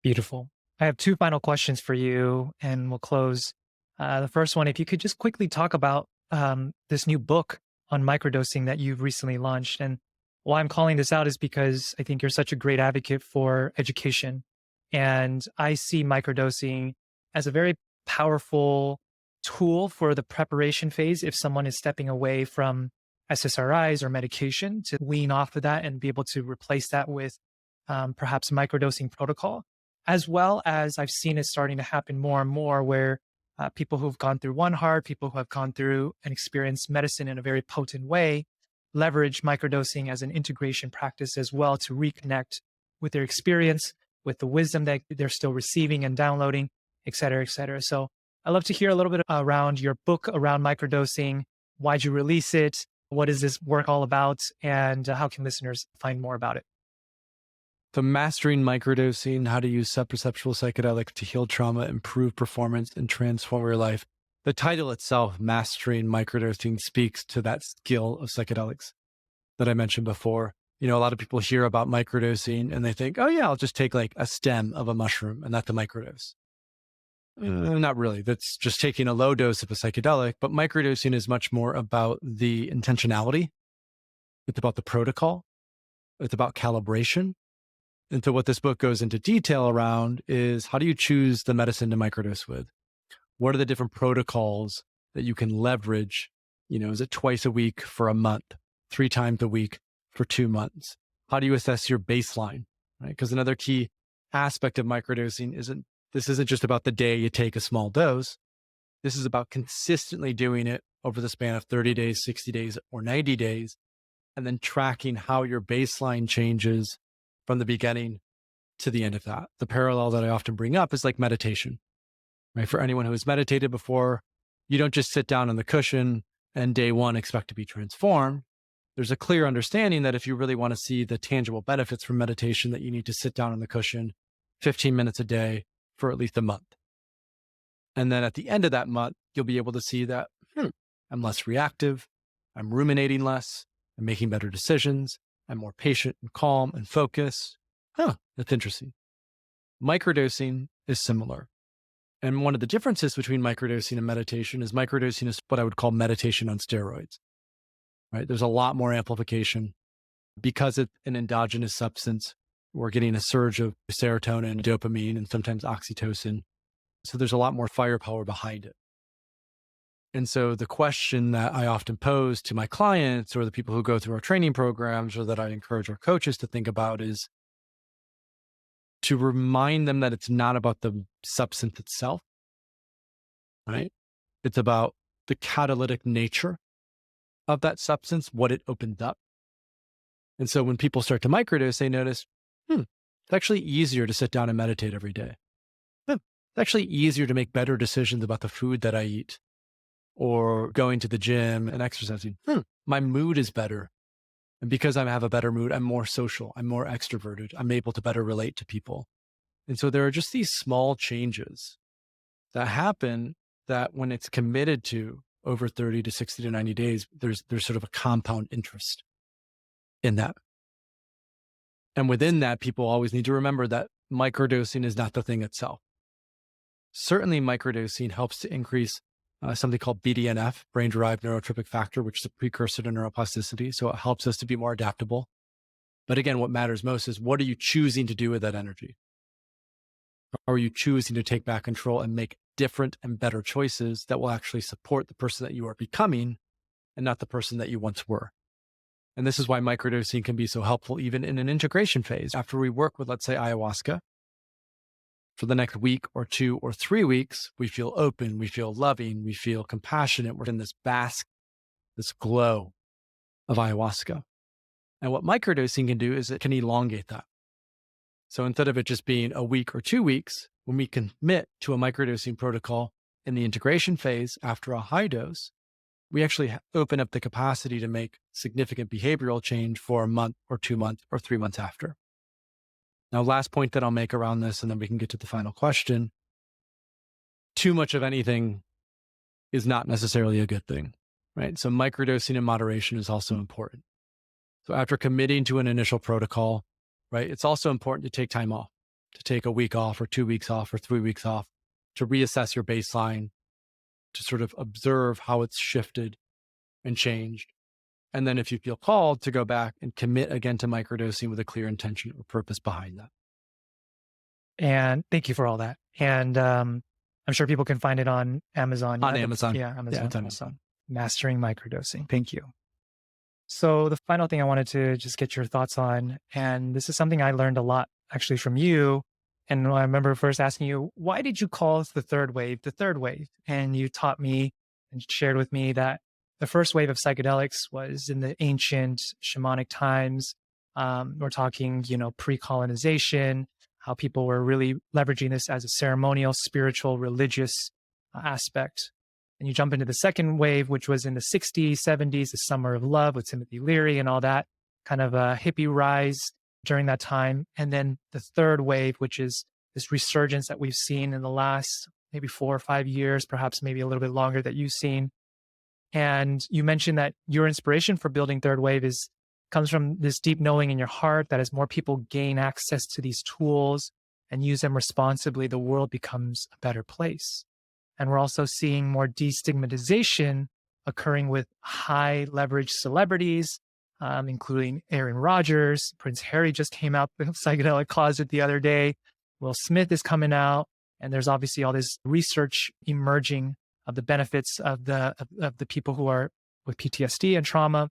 Beautiful. I have two final questions for you, and we'll close. The first one, if you could just quickly talk about this new book on microdosing that you've recently launched. And why I'm calling this out is because I think you're such a great advocate for education. And I see microdosing as a very powerful tool for the preparation phase if someone is stepping away from SSRIs or medication, to wean off of that and be able to replace that with perhaps microdosing protocol. As well as I've seen it starting to happen more and more where people who've gone through One Heart, people who have gone through and experienced medicine in a very potent way, leverage microdosing as an integration practice as well to reconnect with their experience, with the wisdom that they're still receiving and downloading, et cetera, et cetera. So I'd love to hear a little bit around your book around microdosing. Why'd you release it? What is this work all about? And how can listeners find more about it? The Mastering Microdosing, How to Use Subperceptual Psychedelics to Heal Trauma, Improve Performance, and Transform Your Life. The title itself, Mastering Microdosing, speaks to that skill of psychedelics that I mentioned before. You know, a lot of people hear about microdosing and they think, oh yeah, I'll just take like a stem of a mushroom and that's a microdose. Not really. That's just taking a low dose of a psychedelic, but microdosing is much more about the intentionality. It's about the protocol. It's about calibration. And so what this book goes into detail around is how do you choose the medicine to microdose with? What are the different protocols that you can leverage? You know, is it twice a week for a month, 3 times a week for 2 months? How do you assess your baseline, right? Because another key aspect of microdosing this isn't just about the day you take a small dose. This is about consistently doing it over the span of 30 days, 60 days, or 90 days, and then tracking how your baseline changes from the beginning to the end of that. The parallel that I often bring up is like meditation, right? For anyone who has meditated before, you don't just sit down on the cushion and day one expect to be transformed. There's a clear understanding that if you really want to see the tangible benefits from meditation, that you need to sit down on the cushion 15 minutes a day for at least a month. And then at the end of that month, you'll be able to see that I'm less reactive, I'm ruminating less, I'm making better decisions, I'm more patient and calm and focused. That's interesting. Microdosing is similar. And one of the differences between microdosing and meditation is microdosing is what I would call meditation on steroids, right? There's a lot more amplification because it's an endogenous substance. We're getting a surge of serotonin, dopamine, and sometimes oxytocin. So there's a lot more firepower behind it. And so the question that I often pose to my clients or the people who go through our training programs or that I encourage our coaches to think about is to remind them that it's not about the substance itself, right? It's about the catalytic nature of that substance, what it opens up. And so when people start to microdose, they notice, it's actually easier to sit down and meditate every day. It's actually easier to make better decisions about the food that I eat or going to the gym and exercising. My mood is better. And because I have a better mood, I'm more social, I'm more extroverted, I'm able to better relate to people. And so there are just these small changes that happen that when it's committed to over 30 to 60 to 90 days, there's sort of a compound interest in that. And within that, people always need to remember that microdosing is not the thing itself. Certainly microdosing helps to increase something called BDNF, brain-derived neurotropic factor, which is a precursor to neuroplasticity. So it helps us to be more adaptable. But again, what matters most is what are you choosing to do with that energy? Are you choosing to take back control and make different and better choices that will actually support the person that you are becoming and not the person that you once were? And this is why microdosing can be so helpful even in an integration phase. After we work with, let's say, ayahuasca, for the next week or 2 or 3 weeks, we feel open, we feel loving, we feel compassionate. We're in this bask, this glow of ayahuasca. And what microdosing can do is it can elongate that. So instead of it just being a week or 2 weeks, when we commit to a microdosing protocol in the integration phase after a high dose, we actually open up the capacity to make significant behavioral change for a month or 2 months or 3 months after. Now, last point that I'll make around this, and then we can get to the final question. Too much of anything is not necessarily a good thing, right? So microdosing in moderation is also important. So after committing to an initial protocol, right, it's also important to take time off, to take a week off or 2 weeks off or 3 weeks off, to reassess your baseline, to sort of observe how it's shifted and changed. And then if you feel called, to go back and commit again to microdosing with a clear intention or purpose behind that. And thank you for all that. And I'm sure people can find it on Amazon. On Amazon. Yeah, Amazon. Yeah, Awesome. Mastering Microdosing. Thank you. So the final thing I wanted to just get your thoughts on, and this is something I learned a lot actually from you. And I remember first asking you, why did you call the third wave the third wave? And you taught me and shared with me that the first wave of psychedelics was in the ancient shamanic times. We're talking, pre-colonization, how people were really leveraging this as a ceremonial, spiritual, religious aspect. And you jump into the second wave, which was in the 60s, 70s, the summer of love with Timothy Leary and all that, kind of a hippie rise during that time. And then the third wave, which is this resurgence that we've seen in the last maybe 4 or 5 years, perhaps maybe a little bit longer that you've seen. And you mentioned that your inspiration for building third wave comes from this deep knowing in your heart that as more people gain access to these tools and use them responsibly, the world becomes a better place. And we're also seeing more destigmatization occurring with high leverage celebrities, including Aaron Rodgers. Prince Harry just came out of psychedelic closet the other day. Will Smith is coming out. And there's obviously all this research emerging of the benefits of the people who are with PTSD and trauma.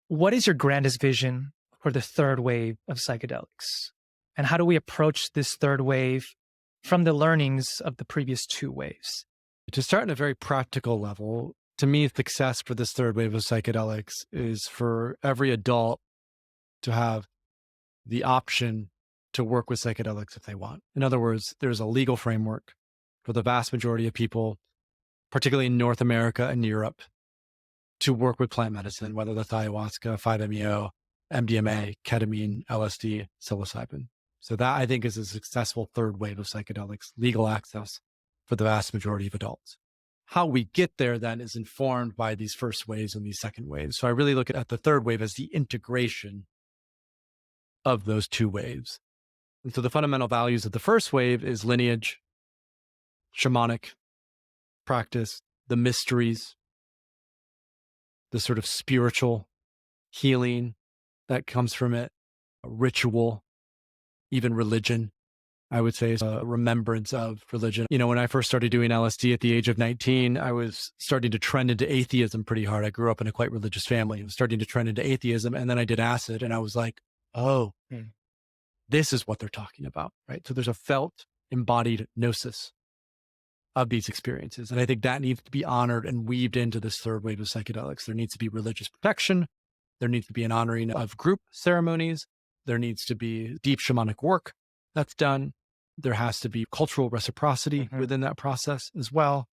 What is your grandest vision for the third wave of psychedelics? And how do we approach this third wave from the learnings of the previous 2 waves? To start on a very practical level, to me, success for this third wave of psychedelics is for every adult to have the option to work with psychedelics if they want. In other words, there's a legal framework for the vast majority of people, particularly in North America and Europe, to work with plant medicine, whether that's ayahuasca, 5-MeO, MDMA, ketamine, LSD, psilocybin. So that, I think, is a successful third wave of psychedelics, legal access for the vast majority of adults. How we get there then is informed by these first waves and these second waves. So I really look at the third wave as the integration of those 2 waves. And so the fundamental values of the first wave is lineage, shamanic practice, the mysteries, the sort of spiritual healing that comes from it, a ritual, even religion, I would say, is a remembrance of religion. When I first started doing LSD at the age of 19, I was starting to trend into atheism pretty hard. I grew up in a quite religious family. I was starting to trend into atheism. And then I did acid and I was like, oh, this is what they're talking about, right? So there's a felt embodied gnosis of these experiences. And I think that needs to be honored and weaved into this third wave of psychedelics. There needs to be religious protection. There needs to be an honoring of group ceremonies. There needs to be deep shamanic work that's done. There has to be cultural reciprocity within that process as well.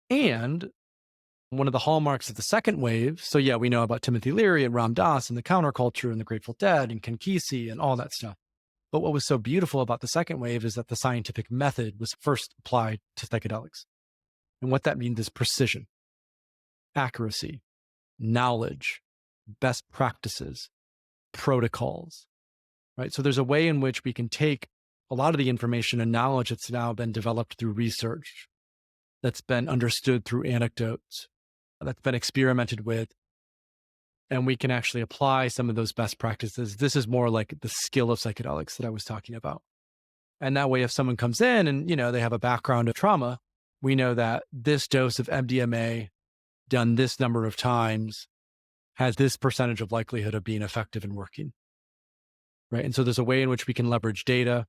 And one of the hallmarks of the second wave, so yeah, we know about Timothy Leary and Ram Dass and the counterculture and the Grateful Dead and Ken Kesey and all that stuff. But what was so beautiful about the second wave is that the scientific method was first applied to psychedelics. And what that means is precision, accuracy, knowledge, best practices, protocols, right? So there's a way in which we can take a lot of the information and knowledge that's now been developed through research, that's been understood through anecdotes, that's been experimented with, and we can actually apply some of those best practices. This is more like the skill of psychedelics that I was talking about. And that way, if someone comes in and, they have a background of trauma, we know that this dose of MDMA done this number of times has this percentage of likelihood of being effective and working, right? And so there's a way in which we can leverage data.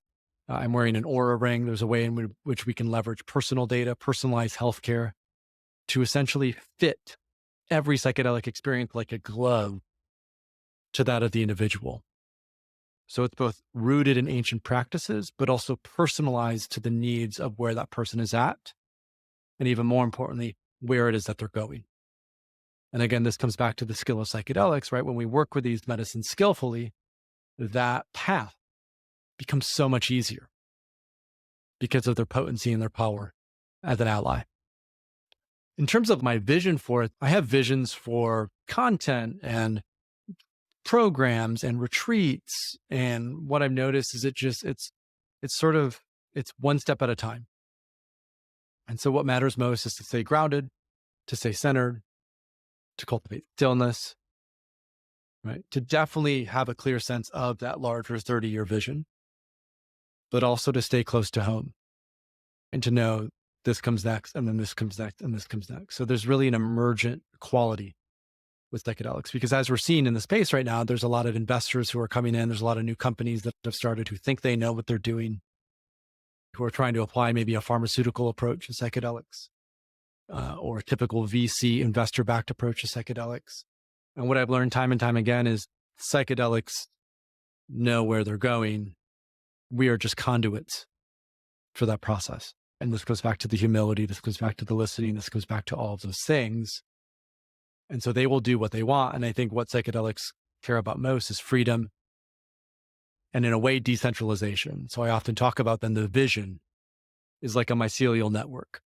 I'm wearing an Aura ring. There's a way in which we can leverage personal data, personalized healthcare to essentially fit every psychedelic experience like a glove to that of the individual. So it's both rooted in ancient practices, but also personalized to the needs of where that person is at. And even more importantly, where it is that they're going. And again, this comes back to the skill of psychedelics, right? When we work with these medicines skillfully, that path becomes so much easier because of their potency and their power as an ally. In terms of my vision for it, I have visions for content and programs and retreats. And what I've noticed is it's one step at a time. And so what matters most is to stay grounded, to stay centered, to cultivate stillness, right? To definitely have a clear sense of that larger 30-year vision, but also to stay close to home and to know this comes next, and then this comes next, and this comes next. So there's really an emergent quality with psychedelics, because as we're seeing in the space right now, there's a lot of investors who are coming in. There's a lot of new companies that have started who think they know what they're doing, who are trying to apply maybe a pharmaceutical approach to psychedelics, or a typical VC investor-backed approach to psychedelics. And what I've learned time and time again is psychedelics know where they're going. We are just conduits for that process. And this goes back to the humility. This goes back to the listening. This goes back to all of those things. And so they will do what they want. And I think what psychedelics care about most is freedom and, in a way, decentralization. So I often talk about then the vision is like a mycelial network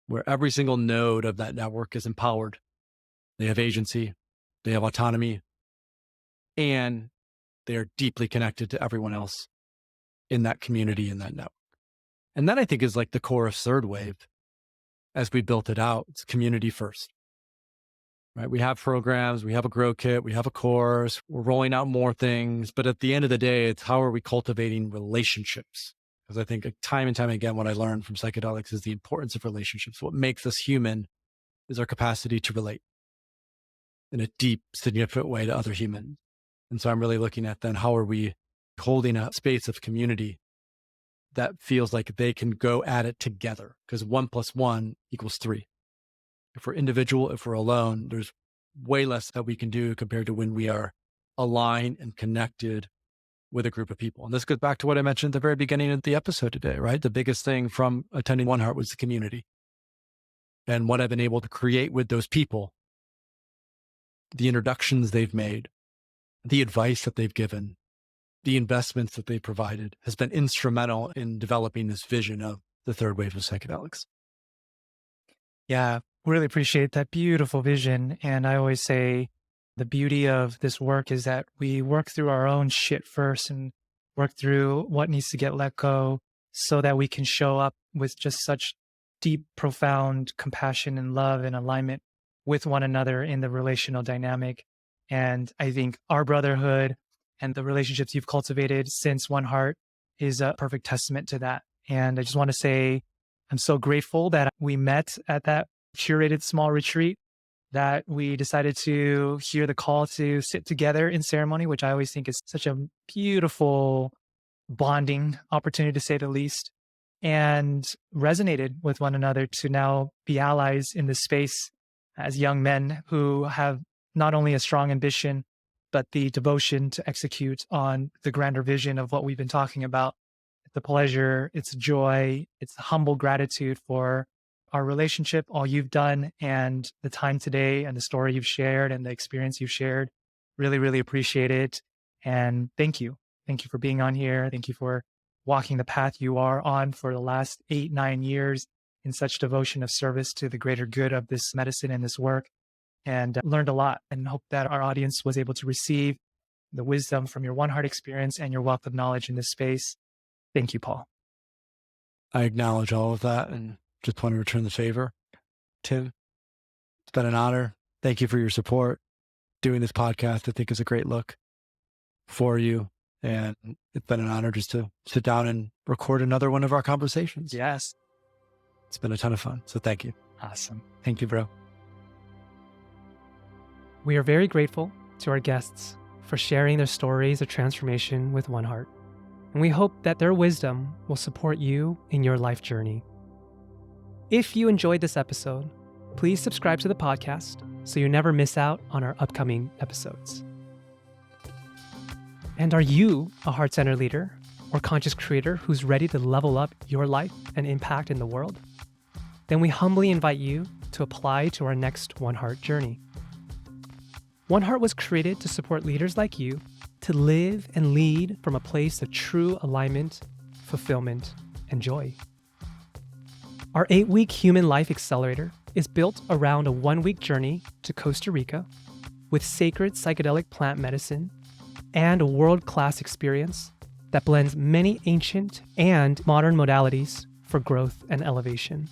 where every single node of that network is empowered. They have agency, they have autonomy, and they are deeply connected to everyone else in that community, in that network. And that, I think, is like the core of Third Wave as we built it out. It's community first, right? We have programs, we have a grow kit, we have a course, we're rolling out more things. But at the end of the day, it's how are we cultivating relationships? Because I think time and time again, what I learned from psychedelics is the importance of relationships. What makes us human is our capacity to relate in a deep, significant way to other humans. And so I'm really looking at then how are we holding a space of community that feels like they can go at it together, because 1 + 1 = 3. If we're individual, if we're alone, there's way less that we can do compared to when we are aligned and connected with a group of people. And this goes back to what I mentioned at the very beginning of the episode today, right? The biggest thing from attending One Heart was the community. And what I've been able to create with those people, the introductions they've made, the advice that they've given, the investments that they've provided has been instrumental in developing this vision of the third wave of psychedelics. Yeah, really appreciate that beautiful vision. And I always say the beauty of this work is that we work through our own shit first and work through what needs to get let go so that we can show up with just such deep, profound compassion and love and alignment with one another in the relational dynamic. And I think our brotherhood and the relationships you've cultivated since One Heart is a perfect testament to that. And I just want to say, I'm so grateful that we met at that curated small retreat, that we decided to hear the call to sit together in ceremony, which I always think is such a beautiful bonding opportunity, to say the least, and resonated with one another to now be allies in this space as young men who have not only a strong ambition, but the devotion to execute on the grander vision of what we've been talking about. It's a pleasure, it's a joy, it's a humble gratitude for our relationship, all you've done, and the time today, and the story you've shared, and the experience you've shared. Really, really appreciate it. And thank you. Thank you for being on here. Thank you for walking the path you are on for the last 8-9 years in such devotion of service to the greater good of this medicine and this work. And learned a lot, and hope that our audience was able to receive the wisdom from your One Heart experience and your wealth of knowledge in this space. Thank you, Paul. I acknowledge all of that and just want to return the favor. Tim, it's been an honor. Thank you for your support. Doing this podcast, I think, is a great look for you. And it's been an honor just to sit down and record another one of our conversations. Yes. It's been a ton of fun. So thank you. Awesome. Thank you, bro. We are very grateful to our guests for sharing their stories of transformation with One Heart, and we hope that their wisdom will support you in your life journey. If you enjoyed this episode, please subscribe to the podcast so you never miss out on our upcoming episodes. And are you a heart-centered leader or conscious creator who's ready to level up your life and impact in the world? Then we humbly invite you to apply to our next One Heart journey. One Heart was created to support leaders like you to live and lead from a place of true alignment, fulfillment, and joy. Our 8-week Human Life Accelerator is built around a 1-week journey to Costa Rica with sacred psychedelic plant medicine and a world-class experience that blends many ancient and modern modalities for growth and elevation.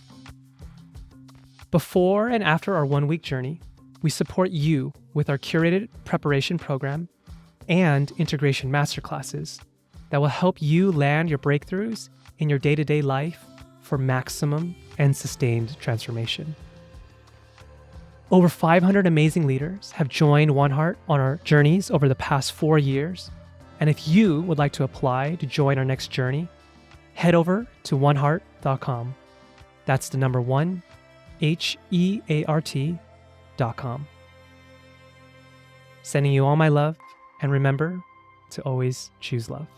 Before and after our 1-week journey, we support you with our curated preparation program and integration masterclasses that will help you land your breakthroughs in your day-to-day life for maximum and sustained transformation. Over 500 amazing leaders have joined One Heart on our journeys over the past 4 years. And if you would like to apply to join our next journey, head over to oneheart.com. That's the number 1, HEART.com. Sending you all my love, and remember to always choose love.